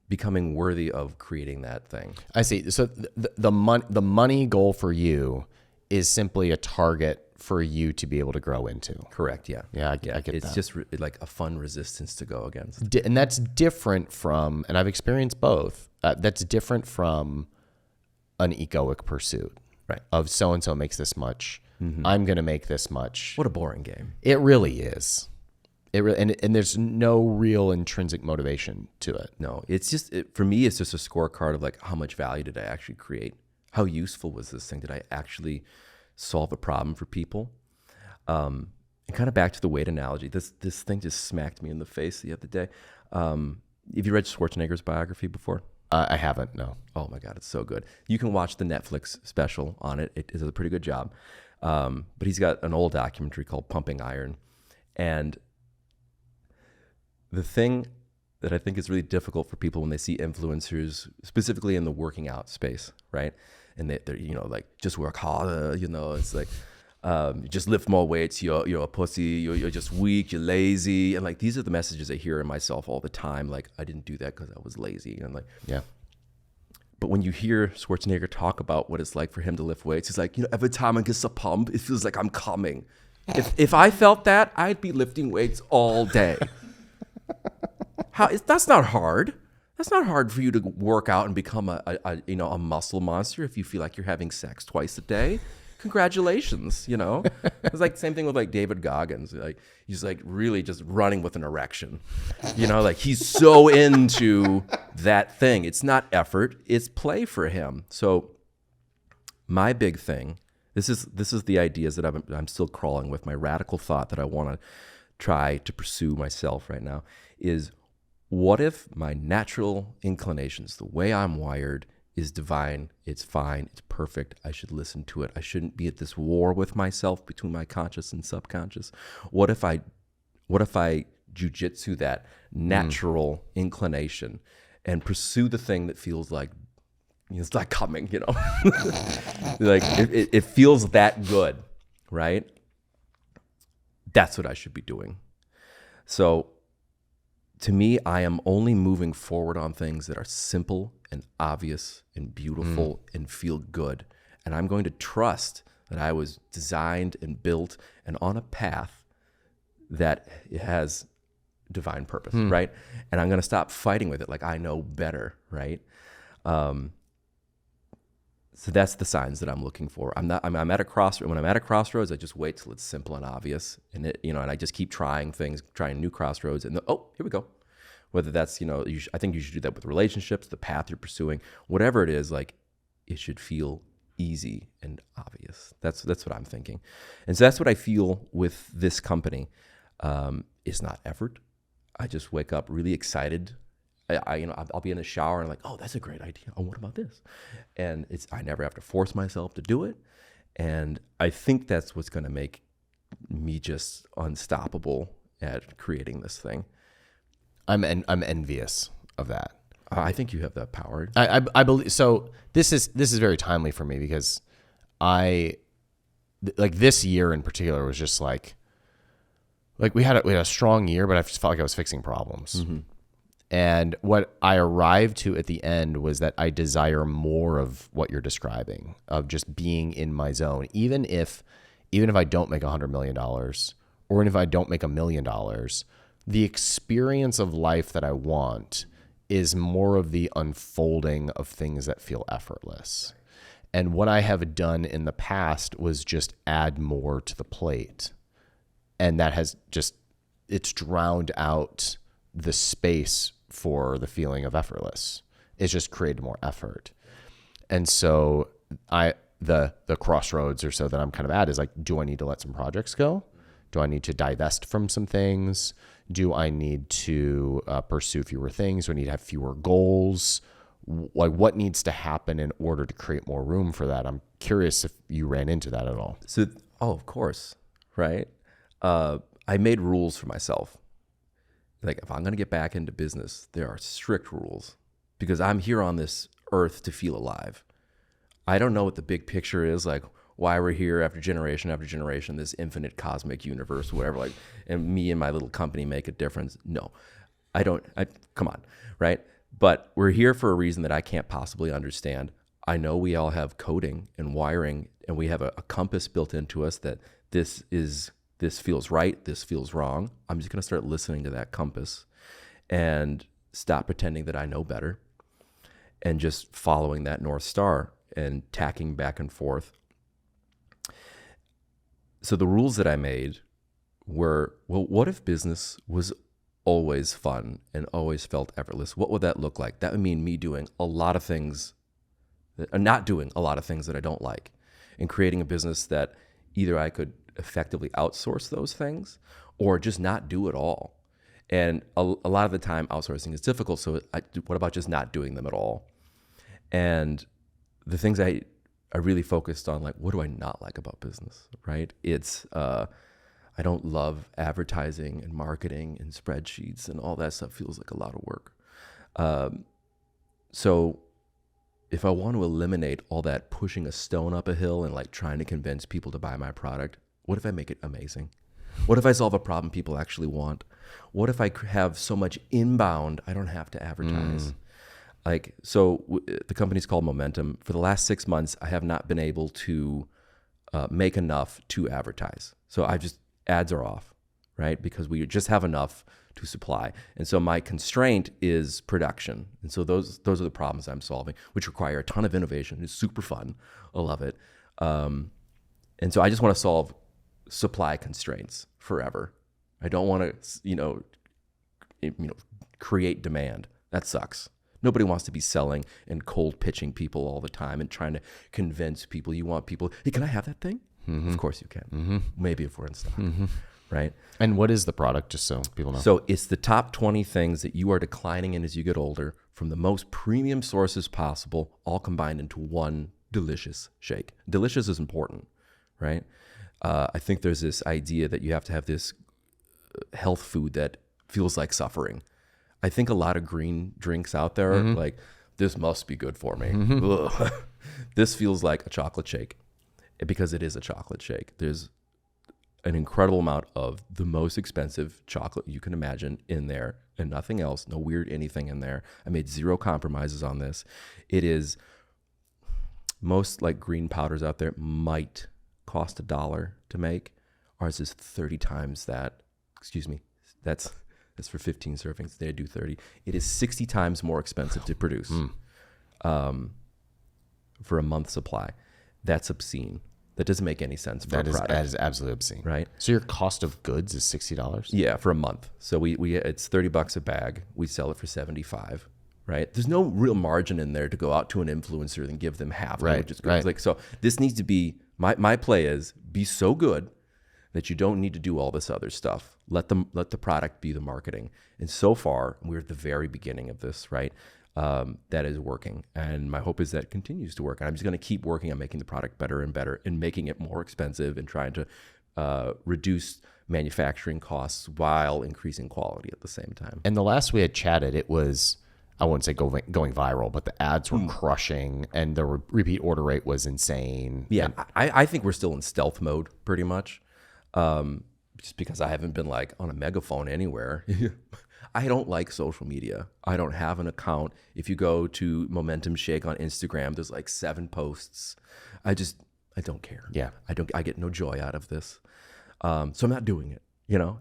Becoming worthy of creating that thing. I see. So the money goal for you is simply a target for you to be able to grow into. Correct. Yeah. Yeah, I get It's that. just like a fun resistance to go against. And that's different from, and I've experienced both, that's different from an egoic pursuit. Right. Of so-and-so makes this much. I'm going to make this much. What a boring game. It really is. And there's no real intrinsic motivation to it. No, it's just, for me, it's just a scorecard of like, how much value did I actually create? How useful was this thing? Did I actually solve a problem for people? And kind of back to the weight analogy, this thing just smacked me in the face the other day. Have you read Schwarzenegger's biography before? I haven't, no. Oh my God, it's so good. You can watch the Netflix special on it. It does a pretty good job. But he's got an old documentary called Pumping Iron. And the thing that I think is really difficult for people when they see influencers, specifically in the working out space, right? And they're, like, just work harder, it's like, just lift more weights, you're a pussy, you're just weak, you're lazy. And like, these are the messages I hear in myself all the time. Like, I didn't do that because I was lazy. And like, yeah. But when you hear Schwarzenegger talk about what it's like for him to lift weights, he's like, every time I get a pump, it feels like I'm coming. If I felt that, I'd be lifting weights all day. That's not hard. That's not hard for you to work out and become a muscle monster if you feel like you're having sex twice a day. Congratulations, It's like the same thing with like David Goggins. Like he's like really just running with an erection. Like he's so into that thing. It's not effort, it's play for him. So my big thing, this is the ideas that I'm still crawling with, my radical thought that I want to try to pursue myself right now is, what if my natural inclinations, the way I'm wired, is divine, it's fine, it's perfect, I should listen to it. I shouldn't be at this war with myself between my conscious and subconscious. What if I jujitsu that natural inclination and pursue the thing that feels like it's not coming, like it feels that good, right? That's what I should be doing. So to me, I am only moving forward on things that are simple and obvious and beautiful and feel good. And I'm going to trust that I was designed and built and on a path that it has divine purpose, right? And I'm going to stop fighting with it like I know better, right? So that's the signs that I'm looking for. I'm at a crossroads. When I'm at a crossroads, I just wait till it's simple and obvious, and and I just keep trying things, trying new crossroads, and here we go. Whether that's I think you should do that with relationships, the path you're pursuing, whatever it is. Like it should feel easy and obvious. That's what I'm thinking, and so that's what I feel with this company. It's not effort. I just wake up really excited. I'll be in the shower and like, oh, that's a great idea. Oh, what about this? And I never have to force myself to do it. And I think that's what's going to make me just unstoppable at creating this thing. I'm envious of that. I think you have that power. I believe so. This is very timely for me because this year in particular was just like we had a strong year, but I just felt like I was fixing problems. Mm-hmm. And what I arrived to at the end was that I desire more of what you're describing, of just being in my zone. Even if I don't make $100 million, or even if I don't make $1 million, the experience of life that I want is more of the unfolding of things that feel effortless. And what I have done in the past was just add more to the plate. And that has it's drowned out the space for the feeling of effortless. It's just created more effort. And so the crossroads or so that I'm kind of at is like, do I need to let some projects go? Do I need to divest from some things? Do I need to pursue fewer things? Do I need to have fewer goals? Like what needs to happen in order to create more room for that? I'm curious if you ran into that at all. So, of course, right? I made rules for myself. Like if I'm going to get back into business, there are strict rules because I'm here on this earth to feel alive. I don't know what the big picture is. Like, why we're here after generation, this infinite cosmic universe, whatever, like, and me and my little company make a difference. No, come on, right? But we're here for a reason that I can't possibly understand. I know we all have coding and wiring, and we have a compass built into us that this feels right, this feels wrong. I'm just going to start listening to that compass and stop pretending that I know better and just following that North Star and tacking back and forth. So the rules that I made were, well, what if business was always fun and always felt effortless? What would that look like? That would mean me doing a lot of things, not doing a lot of things that I don't like, and creating a business that either I could effectively outsource those things or just not do it all. And a lot of the time outsourcing is difficult. So what about just not doing them at all? And the things I really focused on, like, what do I not like about business, right? It's, I don't love advertising and marketing and spreadsheets, and all that stuff feels like a lot of work. So if I want to eliminate all that pushing a stone up a hill and like trying to convince people to buy my product, what if I make it amazing? What if I solve a problem people actually want? What if I have so much inbound I don't have to advertise? Like, so the company's called Momentum. For the last 6 months, I have not been able to make enough to advertise. So ads are off, right? Because we just have enough to supply. And so my constraint is production. And so those are the problems I'm solving, which require a ton of innovation. It's super fun. I love it. And so I just want to solve supply constraints forever. I don't want to, create demand. That sucks. Nobody wants to be selling and cold pitching people all the time and trying to convince people. You want people, hey, can I have that thing? Of course you can. Maybe if we're in stock, right? And what is the product, just so people know? So it's the top 20 things that you are declining in as you get older from the most premium sources possible, all combined into one delicious shake. Delicious is important, right? I think there's this idea that you have to have this health food that feels like suffering. I think a lot of green drinks out there are like, this must be good for me. This feels like a chocolate shake, because it is a chocolate shake. There's an incredible amount of the most expensive chocolate you can imagine in there, and nothing else, no weird anything in there. I made zero compromises on this. It is, most like green powders out there might cost $1 to make. Ours is 30 times that. Excuse me. That's for 15 servings. They do 30. It is 60 times more expensive to produce for a month's supply. That's obscene. That doesn't make any sense for a product. That is absolutely obscene. Right? So your cost of goods is $60? Yeah, for a month. So we it's $30 a bag. We sell it for $75. Right? There's no real margin in there to go out to an influencer and give them half. Right. Which is good. Like, so this needs to be, my play is be so good that you don't need to do all this other stuff. Let the product be the marketing. And so far, we're at the very beginning of this, right? That is working. And my hope is that it continues to work. And I'm just going to keep working on making the product better and better and making it more expensive and trying to reduce manufacturing costs while increasing quality at the same time. And the last we had chatted, it was, I wouldn't say going viral, but the ads were crushing and the repeat order rate was insane. Yeah, And I think we're still in stealth mode pretty much. Just because I haven't been like on a megaphone anywhere. I don't like social media. I don't have an account. If you go to Momentum Shake on Instagram, there's like 7 posts. I don't care. Yeah. I get no joy out of this. So I'm not doing it,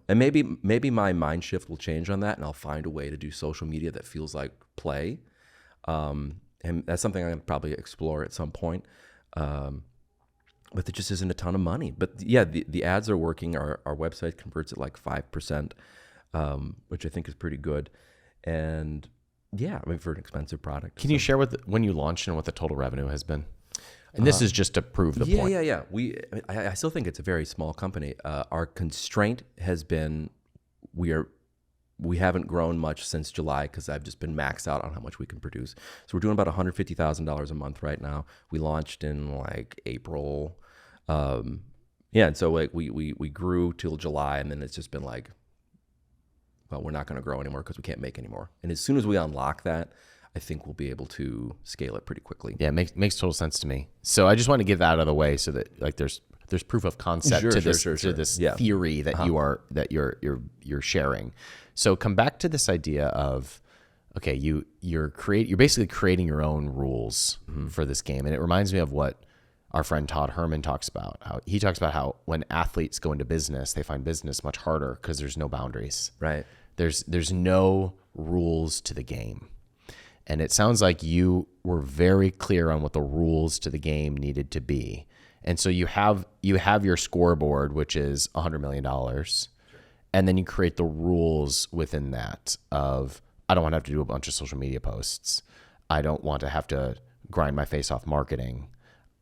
and maybe my mind shift will change on that and I'll find a way to do social media that feels like play. And that's something I'm gonna probably explore at some point. But there just isn't a ton of money. But yeah, the ads are working. Our website converts at like 5%, which I think is pretty good. And yeah, I mean, for an expensive product. Can you share when you launched and what the total revenue has been? And this is just to prove the point. Yeah. I still think it's a very small company. Our constraint has been we haven't grown much since July because I've just been maxed out on how much we can produce. So we're doing about $150,000 a month right now. We launched in like April. And so like we grew till July, and then it's just been like, well, we're not going to grow anymore because we can't make anymore. And as soon as we unlock that, I think we'll be able to scale it pretty quickly. Yeah, it makes total sense to me. So I just want to get that out of the way so that like there's proof of concept to this theory that you're sharing. So come back to this idea of, okay, you're basically creating your own rules for this game. And it reminds me of what our friend Todd Herman talks about. He talks about how when athletes go into business, they find business much harder because there's no boundaries. Right. There's no rules to the game. And it sounds like you were very clear on what the rules to the game needed to be. And so you have your scoreboard, which is $100 million. And then you create the rules within that of, I don't want to have to do a bunch of social media posts. I don't want to have to grind my face off marketing.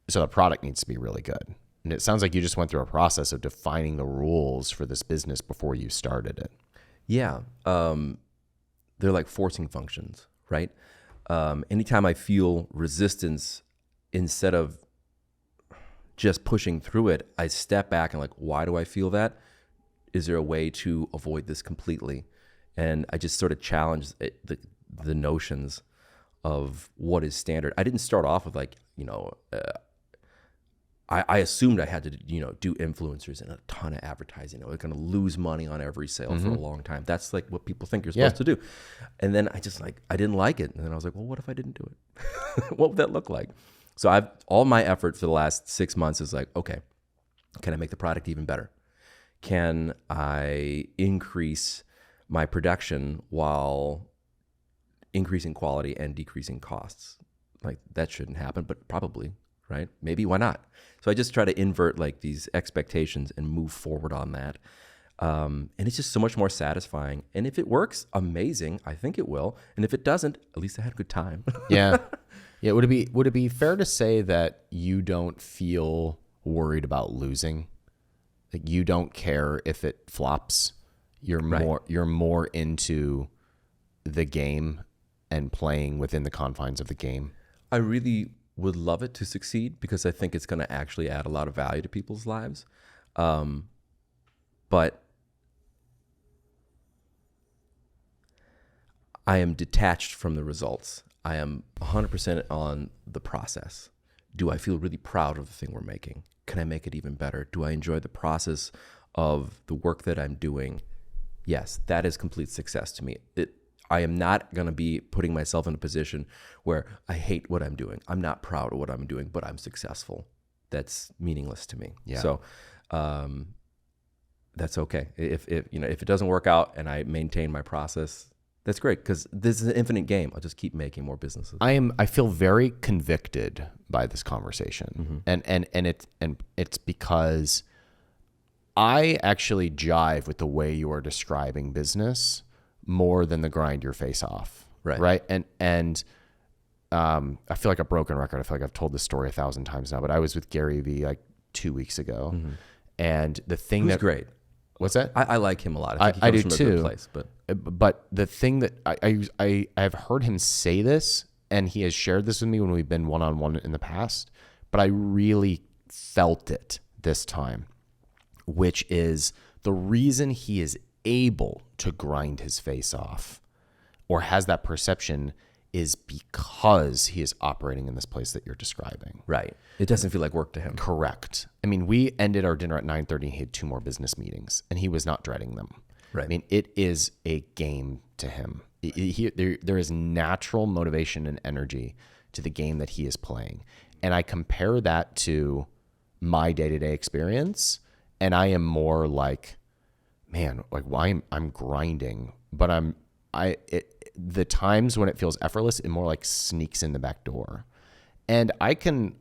So the product needs to be really good. And it sounds like you just went through a process of defining the rules for this business before you started it. Yeah. They're like forcing functions, right? Anytime I feel resistance, instead of just pushing through it, I step back and like, why do I feel that? Is there a way to avoid this completely? And I just sort of challenge the notions of what is standard. I didn't start off with like, I assumed I had to, do influencers and a ton of advertising. I was going to lose money on every sale for a long time. That's like what people think you're supposed to do. And then I didn't like it. And then I was like, well, what if I didn't do it? What would that look like? So all my effort for the last 6 months is like, okay, can I make the product even better? Can I increase my production while increasing quality and decreasing costs? Like that shouldn't happen, but probably, right? Maybe, why not? So I just try to invert like these expectations and move forward on that. And it's just so much more satisfying. And if it works, amazing. I think it will. And if it doesn't, at least I had a good time. Yeah. Would it be fair to say that you don't feel worried about losing? Like you don't care if it flops. You're more into the game and playing within the confines of the game. I really would love it to succeed because I think it's going to actually add a lot of value to people's lives. But I am detached from the results. I am 100% on the process. Do I feel really proud of the thing we're making? Can I make it even better? Do I enjoy the process of the work that I'm doing? Yes, that is complete success to me. I am not going to be putting myself in a position where I hate what I'm doing. I'm not proud of what I'm doing, but I'm successful. That's meaningless to me. Yeah. So that's okay. If it doesn't work out and I maintain my process, that's great because this is an infinite game. I'll just keep making more businesses. I feel very convicted by this conversation, and it's because I actually jive with the way you are describing business more than the grind your face off. Right. And I feel like a broken record. I feel like I've told this story 1,000 times now, but I was with Gary Vee like 2 weeks ago, and the thing Who's great. What's that? I like him a lot. I think he comes from a good place, but the thing that I have heard him say this, and he has shared this with me when we've been one-on-one in the past, but I really felt it this time, which is the reason he is able to grind his face off or has that perception is because he is operating in this place that you're describing. Right. It doesn't feel like work to him. Correct. I mean, we ended our dinner at 9:30. He had 2 more business meetings, and he was not dreading them. Right. I mean, it is a game to him. There is natural motivation and energy to the game that he is playing. And I compare that to my day-to-day experience, and I am more like, man, like why I'm grinding, but the times when it feels effortless, it more like sneaks in the back door. And I can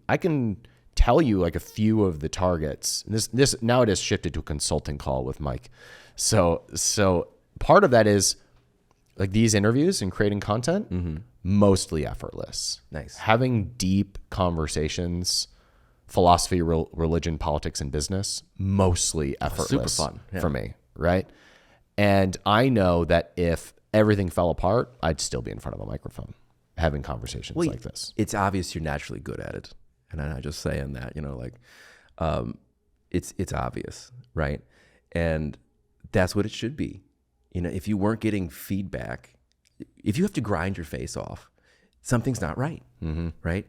tell you like a few of the targets. This now it has shifted to a consulting call with Mike. So part of that is like these interviews and creating content, mostly effortless. Nice. Having deep conversations, philosophy, religion, politics, and business, mostly effortless. Super fun for me, right? And I know that if everything fell apart, I'd still be in front of a microphone having conversations like this. It's obvious you're naturally good at it. And I'm not just saying that, it's obvious, right? And that's what it should be. If you weren't getting feedback, if you have to grind your face off, something's not right, right?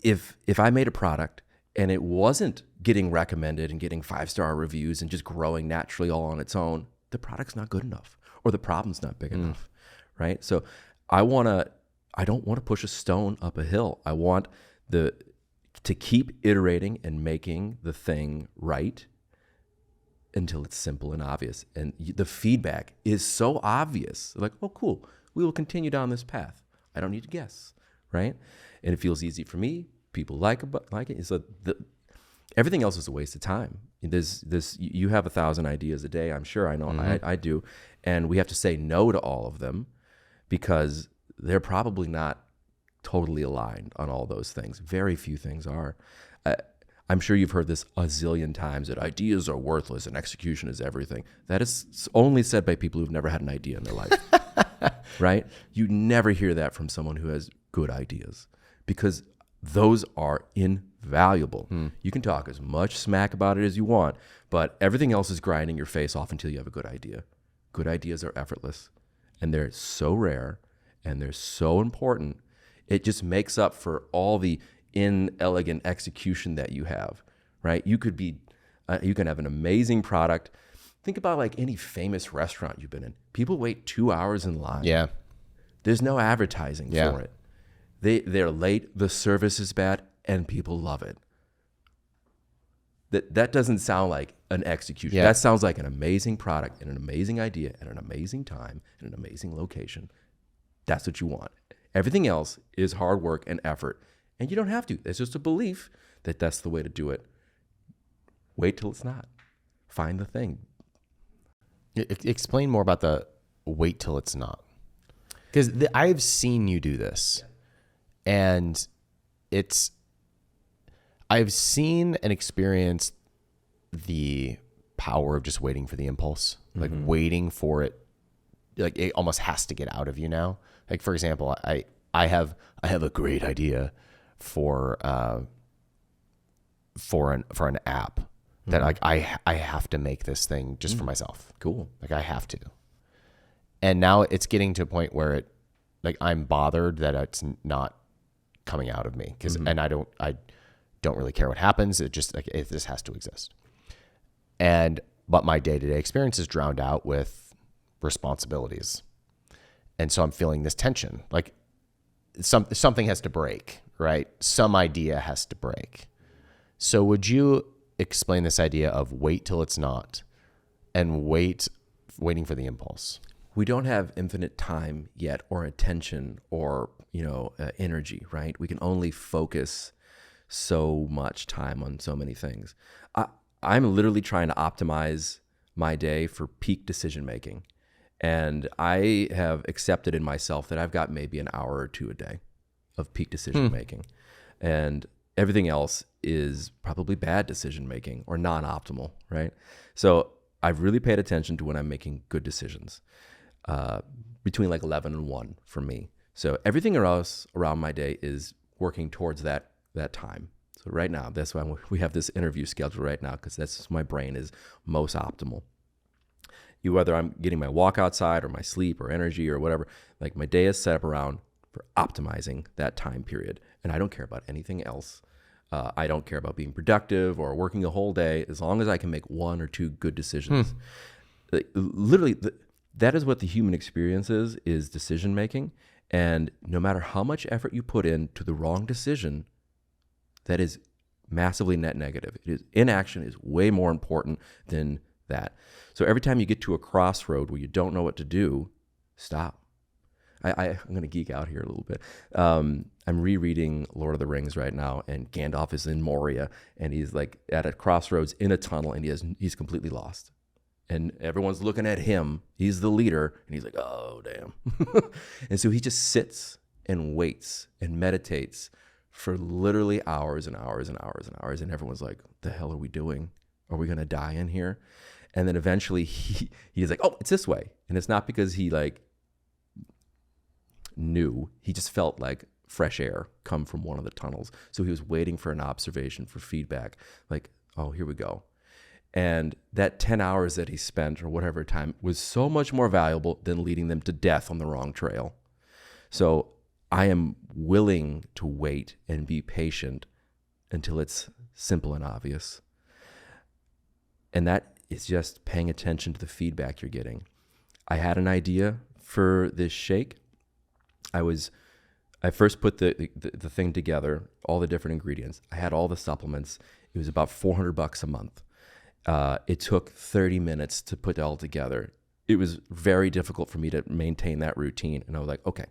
If I made a product and it wasn't getting recommended and getting 5-star reviews and just growing naturally all on its own, the product's not good enough or the problem's not big enough, right? So I don't want to push a stone up a hill. I want to keep iterating and making the thing right until it's simple and obvious. And the feedback is so obvious. Like, oh, cool. We will continue down this path. I don't need to guess, right? And it feels easy for me. People like it. So everything else is a waste of time. You have 1,000 ideas a day. I'm sure. I know I do. And we have to say no to all of them because they're probably not totally aligned on all those things. Very few things are. I'm sure you've heard this a zillion times that ideas are worthless and execution is everything. That is only said by people who've never had an idea in their life, right? You never hear that from someone who has good ideas because those are invaluable. You can talk as much smack about it as you want, but everything else is grinding your face off until you have a good idea. Good ideas are effortless, and they're so rare, and they're so important. It just makes up for all the inelegant execution that you have, right? You could have an amazing product. Think about like any famous restaurant you've been in. People wait 2 hours in line. Yeah. There's no advertising for it. They're late, the service is bad, and people love it. That doesn't sound like an execution. Yeah. That sounds like an amazing product and an amazing idea and an amazing time and an amazing location. That's what you want. Everything else is hard work and effort. And you don't have to. It's just a belief that that's the way to do it. Wait till it's not. Find the thing. Explain more about the wait till it's not. Because I've seen you do this. And I've seen and experienced the power of just waiting for the impulse. Like waiting for it. Like it almost has to get out of you now. Like for example, I have a great idea for an app that like I have to make this thing just for myself. Cool. Like I have to. And now it's getting to a point where it like I'm bothered that it's not coming out of me because and I don't really care what happens. It just like it just has to exist. But my day-to-day experience is drowned out with responsibilities. And so I'm feeling this tension. Like something has to break, right? Some idea has to break. So would you explain this idea of wait till it's not and waiting for the impulse? We don't have infinite time yet or attention or, energy, right? We can only focus so much time on so many things. I'm literally trying to optimize my day for peak decision making. And I have accepted in myself that I've got maybe an hour or two a day of peak decision making. And everything else is probably bad decision making or non-optimal, right? So I've really paid attention to when I'm making good decisions between like 11 and 1 for me. So everything else around my day is working towards that time. So right now, that's why we have this interview scheduled right now because that's my brain is most optimal. Whether I'm getting my walk outside or my sleep or energy or whatever, like my day is set up around for optimizing that time period. And I don't care about anything else. I don't care about being productive or working a whole day as long as I can make 1 or 2 good decisions. Literally, that is what the human experience is decision making. And no matter how much effort you put into the wrong decision, that is massively net negative. Inaction is way more important than that. So every time you get to a crossroad where you don't know what to do, stop. I'm going to geek out here a little bit. I'm rereading Lord of the Rings right now, and Gandalf is in Moria, and he's like at a crossroads in a tunnel, and he's completely lost. And everyone's looking at him. He's the leader, and he's like, oh, damn. And so he just sits and waits and meditates for literally hours and hours and hours and hours, and everyone's like, what the hell are we doing? Are we going to die in here? And then eventually he's like, oh, it's this way. And it's not because he like knew. He just felt like fresh air come from one of the tunnels. So he was waiting for an observation, for feedback. Like, oh, here we go. And that 10 hours that he spent or whatever time was so much more valuable than leading them to death on the wrong trail. So I am willing to wait and be patient until it's simple and obvious. And that is just paying attention to the feedback you're getting. I had an idea for this shake. I first put the thing together, all the different ingredients. I had all the supplements. It was about $400 a month. It took 30 minutes to put it all together. It was very difficult for me to maintain that routine. And I was like, okay,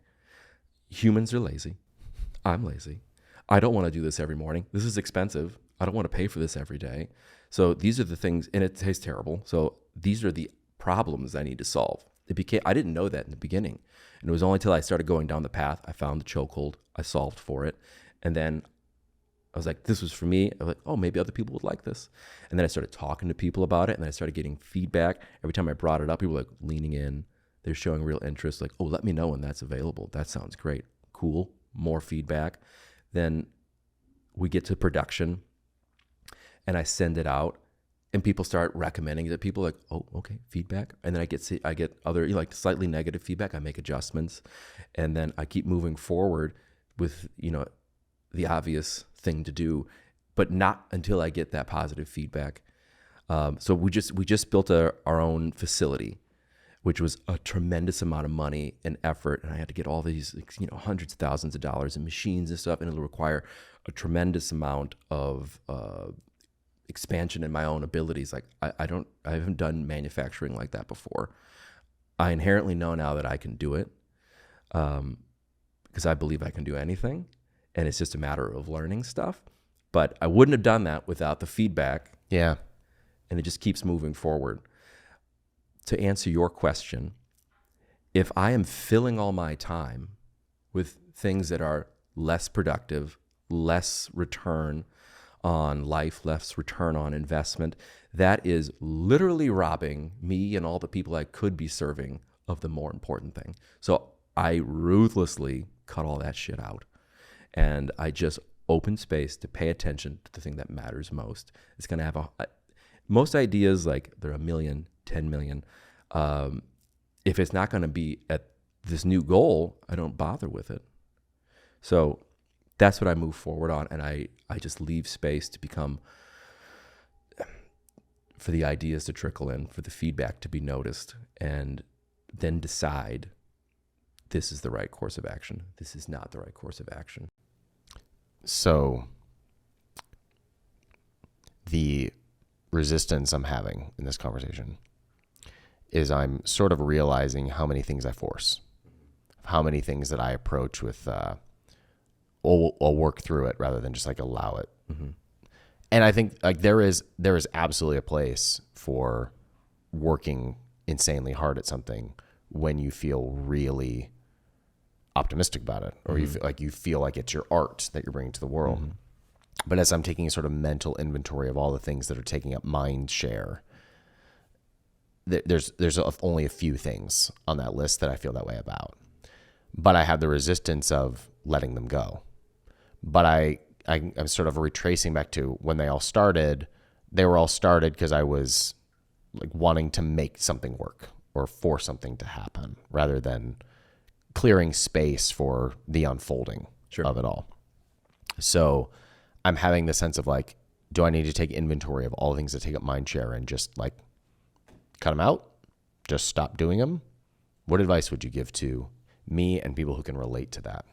humans are lazy. I'm lazy. I don't want to do this every morning. This is expensive. I don't want to pay for this every day. So these are the things, and it tastes terrible. So these are the problems I need to solve. I didn't know that in the beginning. And it was only until I started going down the path, I found the chokehold, I solved for it. And then I was like, this was for me. I was like, oh, maybe other people would like this. And then I started talking to people about it, and then I started getting feedback. Every time I brought it up, people were like leaning in. They're showing real interest, like, oh, let me know when that's available. That sounds great. Cool. More feedback. Then we get to production, and I send it out, and people start recommending it. People are like, oh, okay, feedback. And then I get other like slightly negative feedback. I make adjustments, and then I keep moving forward with the obvious thing to do, but not until I get that positive feedback. So we just built our own facility, which was a tremendous amount of money and effort, and I had to get all these hundreds of thousands of dollars in machines and stuff, and it'll require a tremendous amount of expansion in my own abilities. Like I haven't done manufacturing like that before. I inherently know now that I can do it, because I believe I can do anything, and it's just a matter of learning stuff. But I wouldn't have done that without the feedback. Yeah. And it just keeps moving forward. To answer your question, if I am filling all my time with things that are less productive, less return on life, less return on investment, that is literally robbing me and all the people I could be serving of the more important thing. So I ruthlessly cut all that shit out. And I just open space to pay attention to the thing that matters most. It's going to have most ideas, like they're 1 million, 10 million. If it's not going to be at this new goal, I don't bother with it. So that's what I move forward on. And I just leave space to for the ideas to trickle in, for the feedback to be noticed, and then decide this is the right course of action. This is not the right course of action. So the resistance I'm having in this conversation is I'm sort of realizing how many things I force, how many things that I approach with, I'll work through it rather than just like allow it. Mm-hmm. And I think like there is absolutely a place for working insanely hard at something when you feel really optimistic about it, or mm-hmm. you feel like it's your art that you're bringing to the world. Mm-hmm. But as I'm taking a sort of mental inventory of all the things that are taking up mind share, there's only a few things on that list that I feel that way about. But I have the resistance of letting them go. But I'm sort of retracing back to when they all started. They were all started because I was like wanting to make something work or for something to happen, rather than clearing space for the unfolding of it all. So I'm having the sense of like, do I need to take inventory of all the things that take up mind share and just like cut them out? Just stop doing them? What advice would you give to me and people who can relate to that?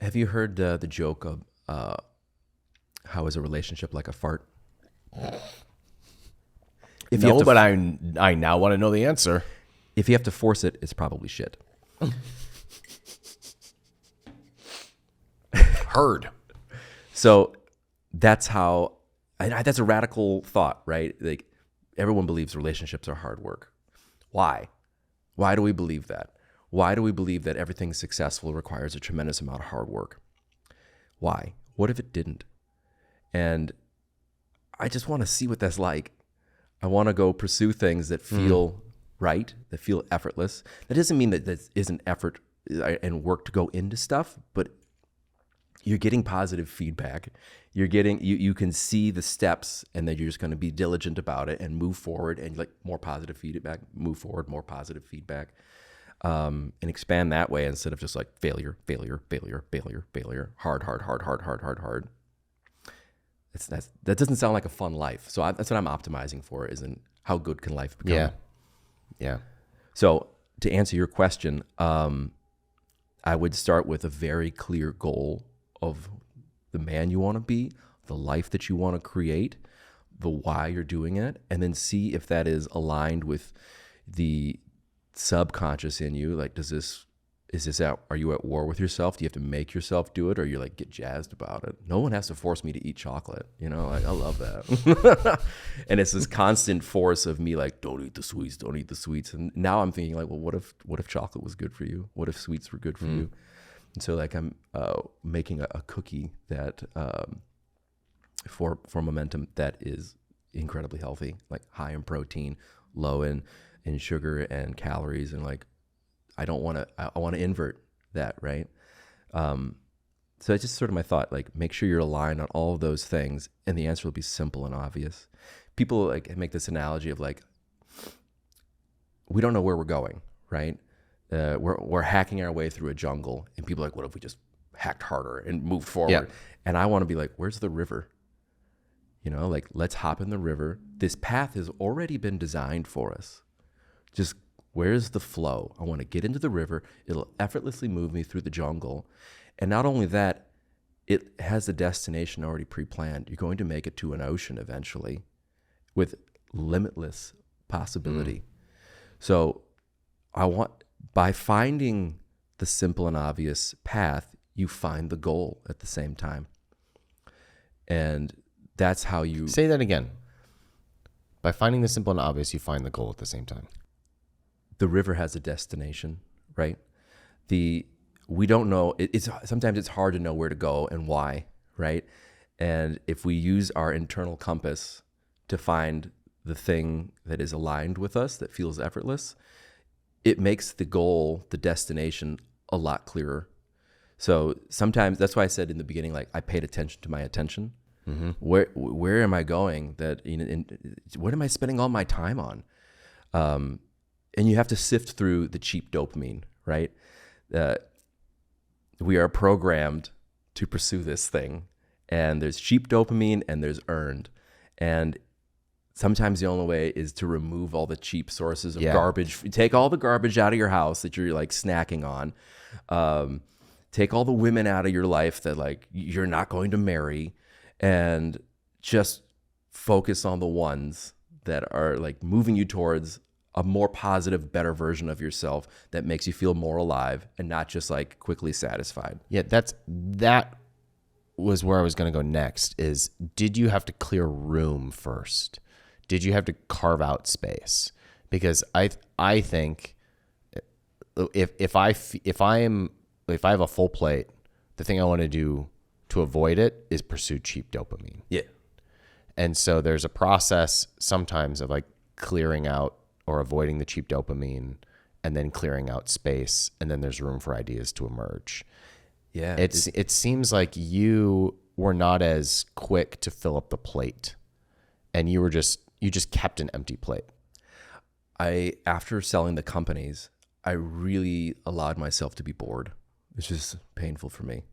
Have you heard the joke of how is a relationship like a fart? But I now want to know the answer. If you have to force it, it's probably shit. Heard. So that's how, that's a radical thought, right? Like everyone believes relationships are hard work. Why? Why do we believe that? Why do we believe that everything successful requires a tremendous amount of hard work? Why? What if it didn't? And I just want to see what that's like. I want to go pursue things that feel right, that feel effortless. That doesn't mean that that isn't effort and work to go into stuff, but you're getting positive feedback. You're getting, you can see the steps, and then you're just going to be diligent about it and move forward, and like more positive feedback, move forward, more positive feedback. and expand that way instead of just like failure, hard. That doesn't sound like a fun life. So that's what I'm optimizing for, isn't how good can life become? Yeah. So to answer your question, I would start with a very clear goal of the man you want to be, the life that you want to create, the why you're doing it, and then see if that is aligned with the subconscious in you. Like, are you at war with yourself? Do you have to make yourself do it, or you like get jazzed about it? No one has to force me to eat chocolate. I love that. And it's this constant force of me like, don't eat the sweets. And now I'm thinking like, well, what if chocolate was good for you? What if sweets were good for you? And so like I'm making a cookie that for Momentum that is incredibly healthy, like high in protein, low in sugar and calories, and like I want to invert that, right? So it's just sort of my thought, like make sure you're aligned on all of those things, and the answer will be simple and obvious. People like make this analogy of like, we don't know where we're going, right? We're hacking our way through a jungle, and people are like, what if we just hacked harder and moved forward? Yeah. And I want to be like, where's the river? Like let's hop in the river. This path has already been designed for us. Just where's the flow? I want to get into the river. It'll effortlessly move me through the jungle. And not only that, it has a destination already pre-planned. You're going to make it to an ocean eventually with limitless possibility. So by finding the simple and obvious path, you find the goal at the same time. And that's how you... Say that again. By finding the simple and obvious, you find the goal at the same time. The river has a destination, right? We don't know. Sometimes it's hard to know where to go and why, right? And if we use our internal compass to find the thing that is aligned with us, that feels effortless, it makes the goal, the destination, a lot clearer. So sometimes that's why I said in the beginning, like I paid attention to my attention. Mm-hmm. Where am I going? What am I spending all my time on? And you have to sift through the cheap dopamine, right? We are programmed to pursue this thing, and there's cheap dopamine and there's earned. And sometimes the only way is to remove all the cheap sources of garbage. Take all the garbage out of your house that you're like snacking on. Take all the women out of your life that like you're not going to marry, and just focus on the ones that are like moving you towards a more positive, better version of yourself that makes you feel more alive and not just like quickly satisfied. Yeah, that was where I was going to go next is, did you have to clear room first? Did you have to carve out space? Because I think if I have a full plate, the thing I want to do to avoid it is pursue cheap dopamine. Yeah. And so there's a process sometimes of like clearing out or avoiding the cheap dopamine, and then clearing out space, and then there's room for ideas to emerge. Yeah. It seems like you were not as quick to fill up the plate, and you just kept an empty plate. After selling the companies, I really allowed myself to be bored. It's just painful for me.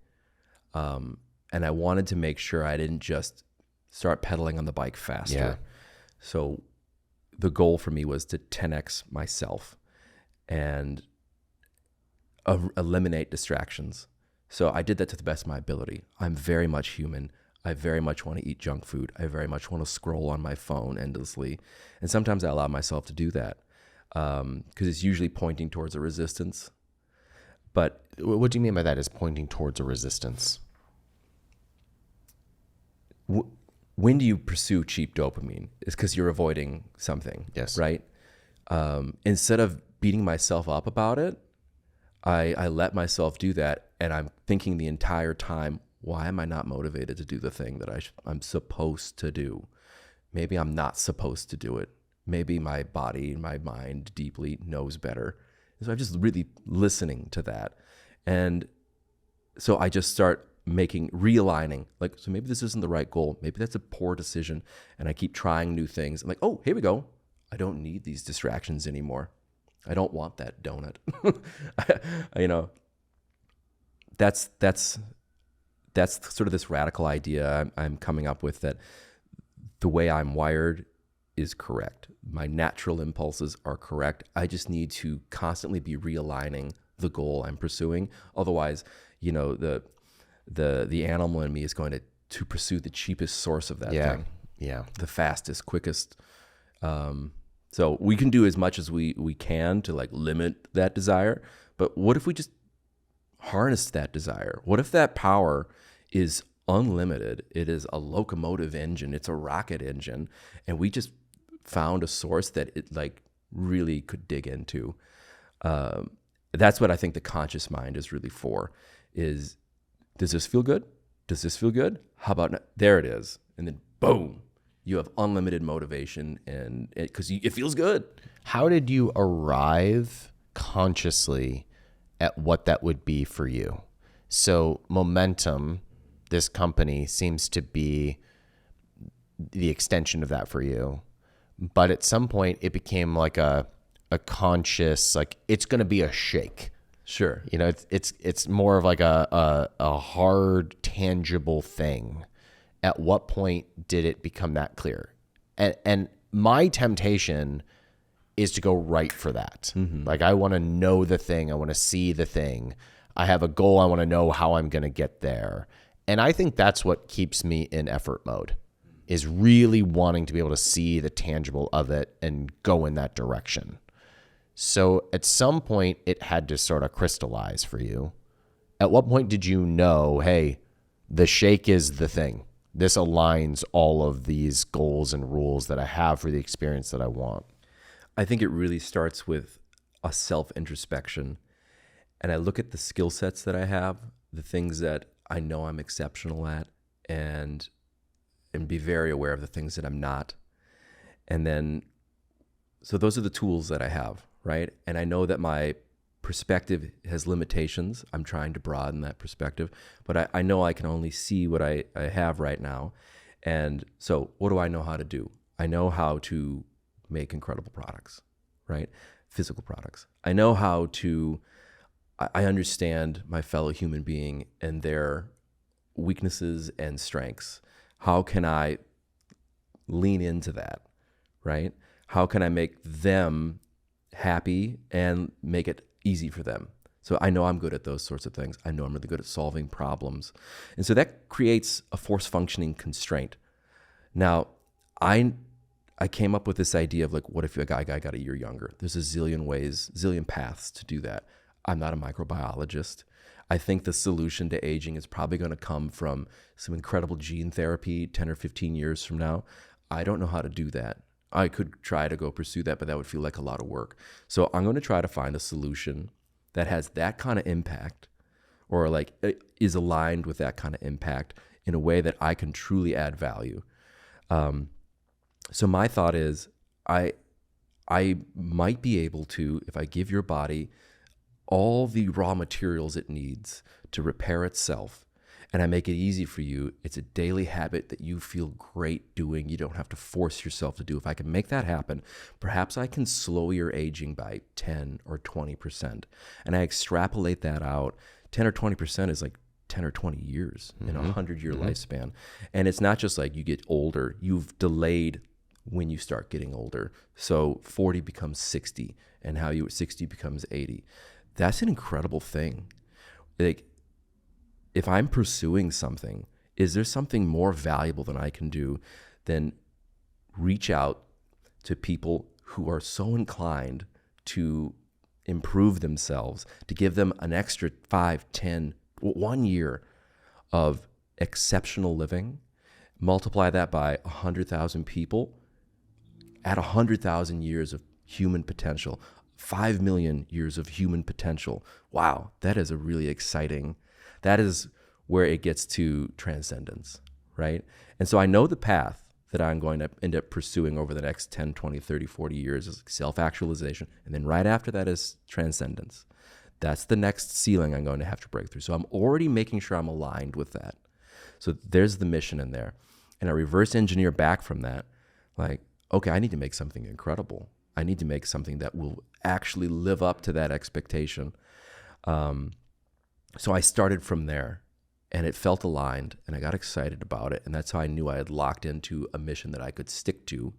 And I wanted to make sure I didn't just start pedaling on the bike faster. Yeah. So the goal for me was to 10x myself and eliminate distractions. So I did that to the best of my ability. I'm very much human. I very much want to eat junk food. I very much want to scroll on my phone endlessly. And sometimes I allow myself to do that because it's usually pointing towards a resistance. But what do you mean by that, is pointing towards a resistance? When do you pursue cheap dopamine? It's because you're avoiding something. Yes. Right? Instead of beating myself up about it, I let myself do that. And I'm thinking the entire time, why am I not motivated to do the thing that I'm supposed to do? Maybe I'm not supposed to do it. Maybe my body and my mind deeply knows better. So I'm just really listening to that. And so I just start realigning, like, so maybe this isn't the right goal. Maybe that's a poor decision. And I keep trying new things. I'm like, oh, here we go. I don't need these distractions anymore. I don't want that donut. You know, that's sort of this radical idea I'm coming up with, that the way I'm wired is correct. My natural impulses are correct. I just need to constantly be realigning the goal I'm pursuing. Otherwise, you know, the animal in me is going to pursue the cheapest source of that thing. Yeah. The fastest, quickest. So we can do as much as we can to like limit that desire. But what if we just harness that desire? What if that power is unlimited? It is a locomotive engine. It's a rocket engine. And we just found a source that it like really could dig into. That's what I think the conscious mind is really for, is, does this feel good? Does this feel good? How about, there it is. And then boom, you have unlimited motivation, and because it feels good. How did you arrive consciously at what that would be for you? So Momentum, this company, seems to be the extension of that for you. But at some point it became like a conscious, like, it's going to be a shake. Sure. You know, it's more of like a hard, tangible thing. At what point did it become that clear? And my temptation is to go right for that. Mm-hmm. Like, I want to know the thing. I want to see the thing. I have a goal. I want to know how I'm going to get there. And I think that's what keeps me in effort mode, is really wanting to be able to see the tangible of it and go in that direction. So at some point it had to sort of crystallize for you. At what point did you know, hey, the shake is the thing? This aligns all of these goals and rules that I have for the experience that I want. I think it really starts with a self-introspection. And I look at the skill sets that I have, the things that I know I'm exceptional at, and be very aware of the things that I'm not. And then, so those are the tools that I have, right? And I know that my perspective has limitations. I'm trying to broaden that perspective, but I know I can only see what I have right now. And so what do I know how to do? I know how to make incredible products, right? Physical products. I know how to, I understand my fellow human being and their weaknesses and strengths. How can I lean into that, right? How can I make them happy and make it easy for them? So I know I'm good at those sorts of things. I know I'm really good at solving problems. And so that creates a force functioning constraint. Now, I came up with this idea of like, what if a guy got a year younger? There's a zillion paths to do that. I'm not a microbiologist. I think the solution to aging is probably going to come from some incredible gene therapy 10 or 15 years from now. I don't know how to do that. I could try to go pursue that, but that would feel like a lot of work. So I'm going to try to find a solution that has that kind of impact, or like is aligned with that kind of impact in a way that I can truly add value. So my thought is I might be able to, if I give your body all the raw materials it needs to repair itself, and I make it easy for you, it's a daily habit that you feel great doing. You don't have to force yourself to do. If I can make that happen, perhaps I can slow your aging by 10 or 20%. And I extrapolate that out. 10 or 20% is like 10 or 20 years in a 100-year lifespan. And it's not just like you get older. You've delayed when you start getting older. So 40 becomes 60, and 60 becomes 80. That's an incredible thing. Like, if I'm pursuing something, is there something more valuable than I can do than reach out to people who are so inclined to improve themselves, to give them an extra 5, 10, 1 year of exceptional living, multiply that by 100,000 people at 100,000 years of human potential, 5 million years of human potential. Wow, that is a really exciting. That is where it gets to transcendence, right? And so I know the path that I'm going to end up pursuing over the next 10, 20, 30, 40 years is self-actualization. And then right after that is transcendence. That's the next ceiling I'm going to have to break through. So I'm already making sure I'm aligned with that. So there's the mission in there. And I reverse engineer back from that. Like, okay, I need to make something incredible. I need to make something that will actually live up to that expectation. So I started from there, and it felt aligned, and I got excited about it, and that's how I knew I had locked into a mission that I could stick to.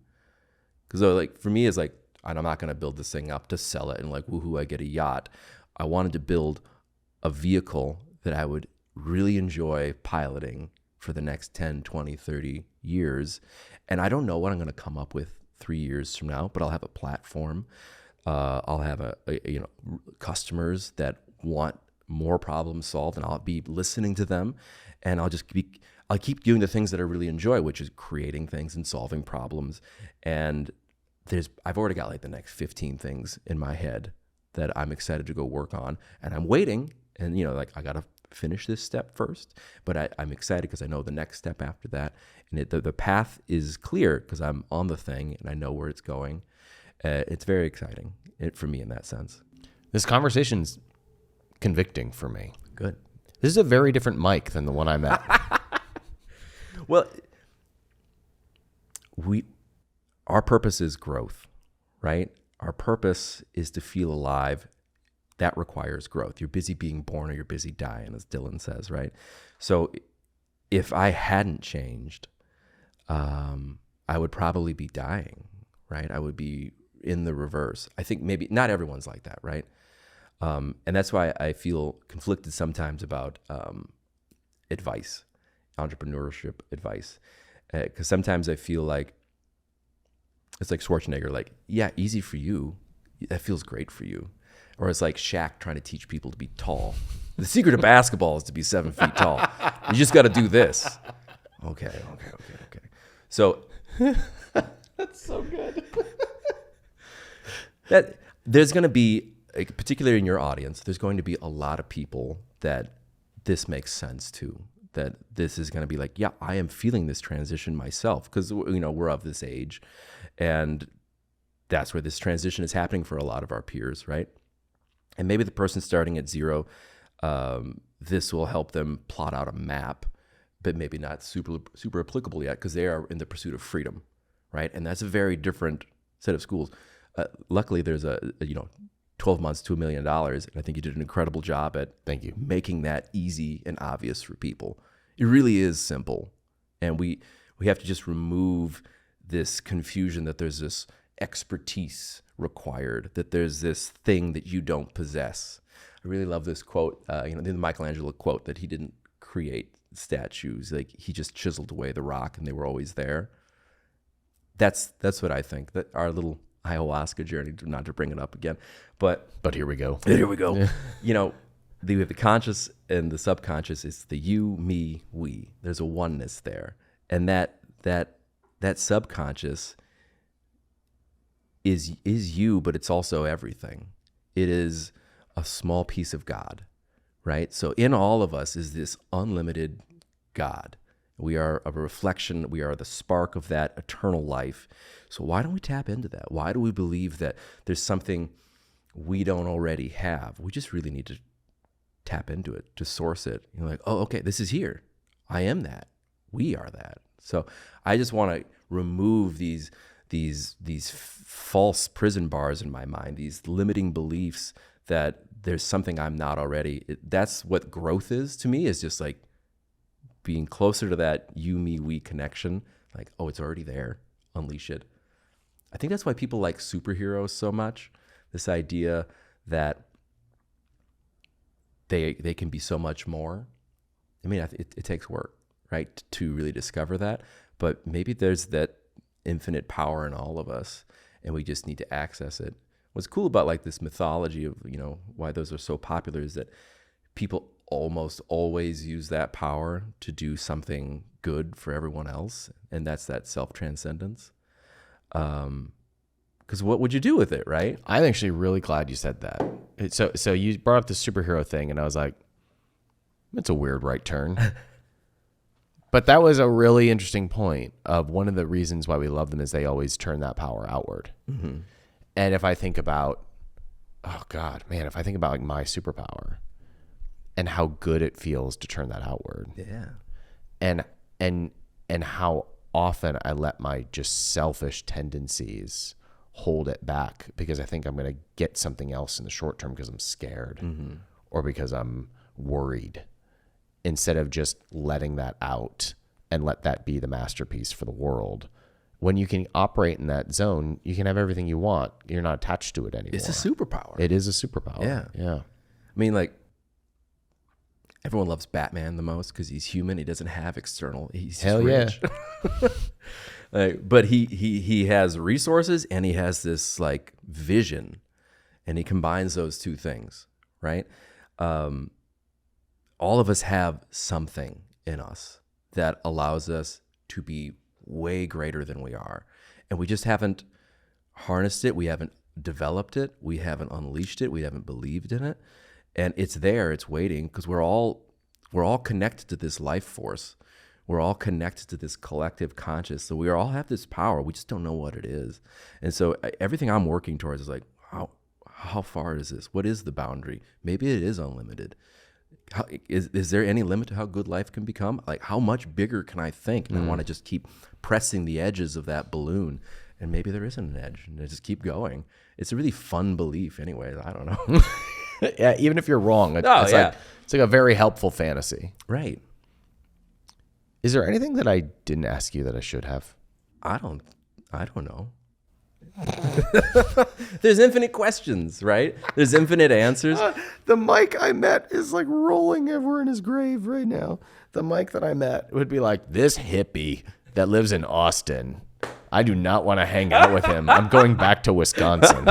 Because like for me, it's like, I'm not going to build this thing up to sell it and like, woohoo, I get a yacht. I wanted to build a vehicle that I would really enjoy piloting for the next 10, 20, 30 years. And I don't know what I'm going to come up with 3 years from now, but I'll have a platform. I'll have customers that want more problems solved, and I'll be listening to them, and I'll keep doing the things that I really enjoy, which is creating things and solving problems. And I've already got like the next 15 things in my head that I'm excited to go work on, and I'm waiting, and like I got to finish this step first, but I'm excited because I know the next step after that, and the path is clear because I'm on the thing and I know where it's going. It's very exciting for me in that sense. This conversation's convicting for me. Good. This is a very different Mike than the one I met. Well, our purpose is growth, right? Our purpose is to feel alive. That requires growth. You're busy being born or you're busy dying, as Dylan says, right? So if I hadn't changed, I would probably be dying, right? I would be in the reverse. I think maybe not everyone's like that, right? And that's why I feel conflicted sometimes about advice, entrepreneurship advice. Because sometimes I feel like it's like Schwarzenegger, like, yeah, easy for you. That feels great for you. Or it's like Shaq trying to teach people to be tall. The secret of basketball is to be 7 feet tall. You just got to do this. Okay. So That's so good. that there's going to be, particularly in your audience, there's going to be a lot of people that this makes sense to. That this is going to be like, yeah, I am feeling this transition myself because we're of this age, and that's where this transition is happening for a lot of our peers, right? And maybe the person starting at zero, this will help them plot out a map, but maybe not super applicable yet because they are in the pursuit of freedom, right? And that's a very different set of schools. Luckily, there's 12 months to $1 million, and I think you did an incredible job at making that easy and obvious for people. It really is simple, and we have to just remove this confusion that there's this expertise required, that there's this thing that you don't possess. I really love this quote, the Michelangelo quote that he didn't create statues, like he just chiseled away the rock and they were always there. That's what I think, that our little ayahuasca journey, not to bring it up again, but here we go. Here we go. Yeah. We have the conscious and the subconscious. It's the you, me, we. There's a oneness there, and that subconscious is you, but it's also everything. It is a small piece of God, right? So in all of us is this unlimited God. We are a reflection. We are the spark of that eternal life. So why don't we tap into that? Why do we believe that there's something we don't already have? We just really need to tap into it, to source it. Like, oh, okay, this is here. I am that. We are that. So I just want to remove these false prison bars in my mind, these limiting beliefs that there's something I'm not already. That's what growth is to me, is just like being closer to that you, me, we connection. Like, oh, it's already there. Unleash it. I think that's why people like superheroes so much. This idea that they can be so much more. I mean, it takes work, right, to really discover that. But maybe there's that infinite power in all of us, and we just need to access it. What's cool about like this mythology of, why those are so popular is that people almost always use that power to do something good for everyone else, and that's that self-transcendence. Because what would you do with it, right? I'm actually really glad you said that. So you brought up the superhero thing, and I was like, that's a weird right turn. But that was a really interesting point of one of the reasons why we love them is they always turn that power outward. Mm-hmm. And if I think about, if I think about like my superpower and how good it feels to turn that outward. Yeah. And how often I let my just selfish tendencies hold it back because I think I'm going to get something else in the short term because I'm scared or because I'm worried, instead of just letting that out and let that be the masterpiece for the world. When you can operate in that zone, you can have everything you want. You're not attached to it anymore. It's a superpower. It is a superpower. Yeah. I mean, like, everyone loves Batman the most because he's human. He doesn't have external. He's just rich. Like, but he has resources and he has this like vision, and he combines those two things, right? All of us have something in us that allows us to be way greater than we are, and we just haven't harnessed it. We haven't developed it. We haven't unleashed it. We haven't believed in it, and it's there. It's waiting because we're all connected to this life force. We're all connected to this collective conscious. So we all have this power. We just don't know what it is. And so everything I'm working towards is like, how far is this? What is the boundary? Maybe it is unlimited. Is there any limit to how good life can become? Like, how much bigger can I think? And I want to just keep pressing the edges of that balloon. And maybe there isn't an edge, and I just keep going. It's a really fun belief anyway. I don't know. Yeah, even if you're wrong, it's like a very helpful fantasy. Right. Is there anything that I didn't ask you that I should have? I don't know. There's infinite questions, right? There's infinite answers. The Mike I met is like rolling over in his grave right now. The Mike that I met would be like, this hippie that lives in Austin, I do not want to hang out with him. I'm going back to Wisconsin.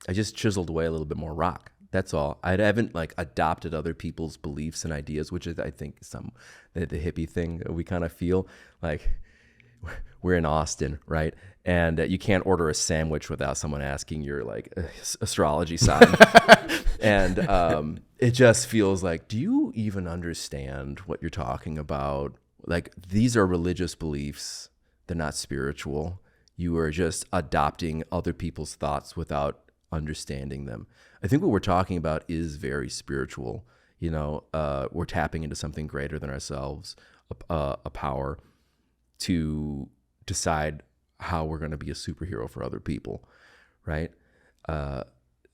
I just chiseled away a little bit more rock. That's all. I haven't like adopted other people's beliefs and ideas, which is, I think, the hippie thing that we kind of feel like we're in Austin, right? And you can't order a sandwich without someone asking your like astrology sign. And it just feels like, do you even understand what you're talking about? Like, these are religious beliefs. They're not spiritual. You are just adopting other people's thoughts without understanding them. I think what we're talking about is very spiritual. We're tapping into something greater than ourselves, a power to decide how we're going to be a superhero for other people, right?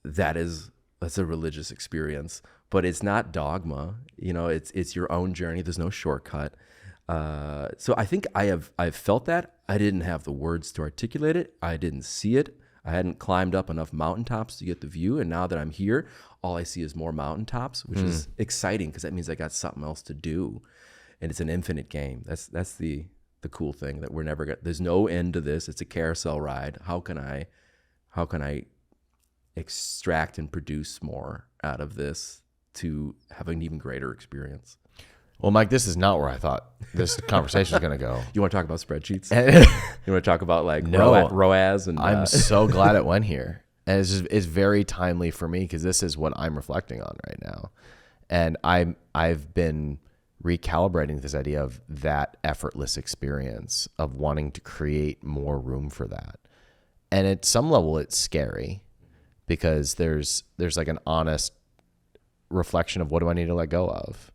That's a religious experience, but it's not dogma. It's your own journey. There's no shortcut. So I think I've felt that. I didn't have the words to articulate it. I didn't see it. I hadn't climbed up enough mountaintops to get the view. And now that I'm here, all I see is more mountaintops, which is exciting because that means I got something else to do. And it's an infinite game. That's the cool thing, that we're never there's no end to this. It's a carousel ride. How can I extract and produce more out of this to have an even greater experience? Well, Mike, this is not where I thought this conversation is going to go. You want to talk about spreadsheets? You want to talk about like ROAS? And I'm so glad it went here. And it's very timely for me because this is what I'm reflecting on right now. And I've been recalibrating this idea of that effortless experience of wanting to create more room for that. And at some level, it's scary because there's like an honest reflection of what do I need to let go of.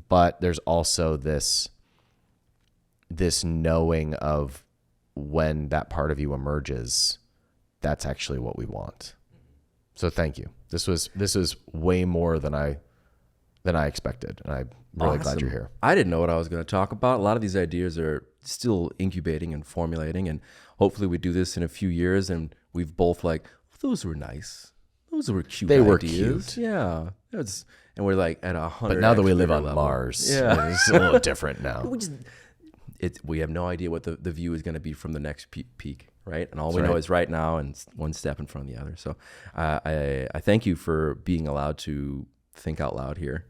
But there's also this knowing of when that part of you emerges, that's actually what we want. So thank you. This was way more than I expected, and I'm really glad you're here. I didn't know what I was going to talk about. A lot of these ideas are still incubating and formulating, and hopefully we do this in a few years, and we've both like, those were nice. Those were cute. They were ideas. cute. Yeah. And we're like at 100. But now that we live on level. Mars, it's a little different now. We have no idea what the view is going to be from the next peak, right? And all we know is right now and one step in front of the other. So I thank you for being allowed to think out loud here.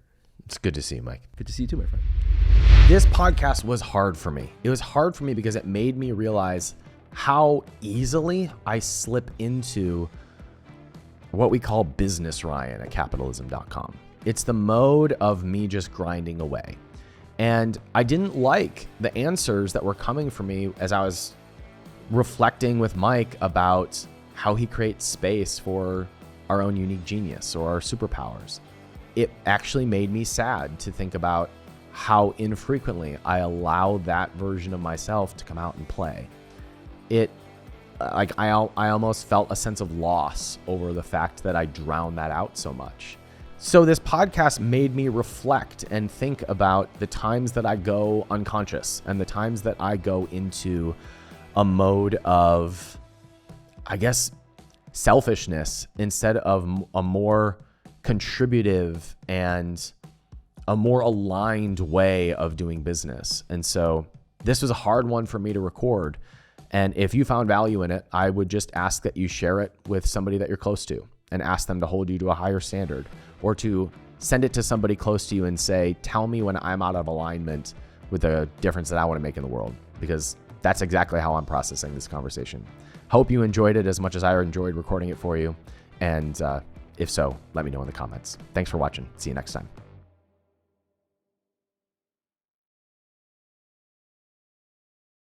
It's good to see you, Mike. Good to see you too, my friend. This podcast was hard for me. It was hard for me because it made me realize how easily I slip into what we call business Ryan at capitalism.com. It's the mode of me just grinding away. And I didn't like the answers that were coming from me as I was reflecting with Mike about how he creates space for our own unique genius or our superpowers. It actually made me sad to think about how infrequently I allow that version of myself to come out and play. It, like, I almost felt a sense of loss over the fact that I drowned that out so much. So this podcast made me reflect and think about the times that I go unconscious and the times that I go into a mode of, I guess, selfishness instead of a more contributive and a more aligned way of doing business. And so this was a hard one for me to record. And if you found value in it, I would just ask that you share it with somebody that you're close to and ask them to hold you to a higher standard, or to send it to somebody close to you and say, tell me when I'm out of alignment with the difference that I want to make in the world, because that's exactly how I'm processing this conversation. Hope you enjoyed it as much as I enjoyed recording it for you. And if so, let me know in the comments. Thanks for watching. See you next time.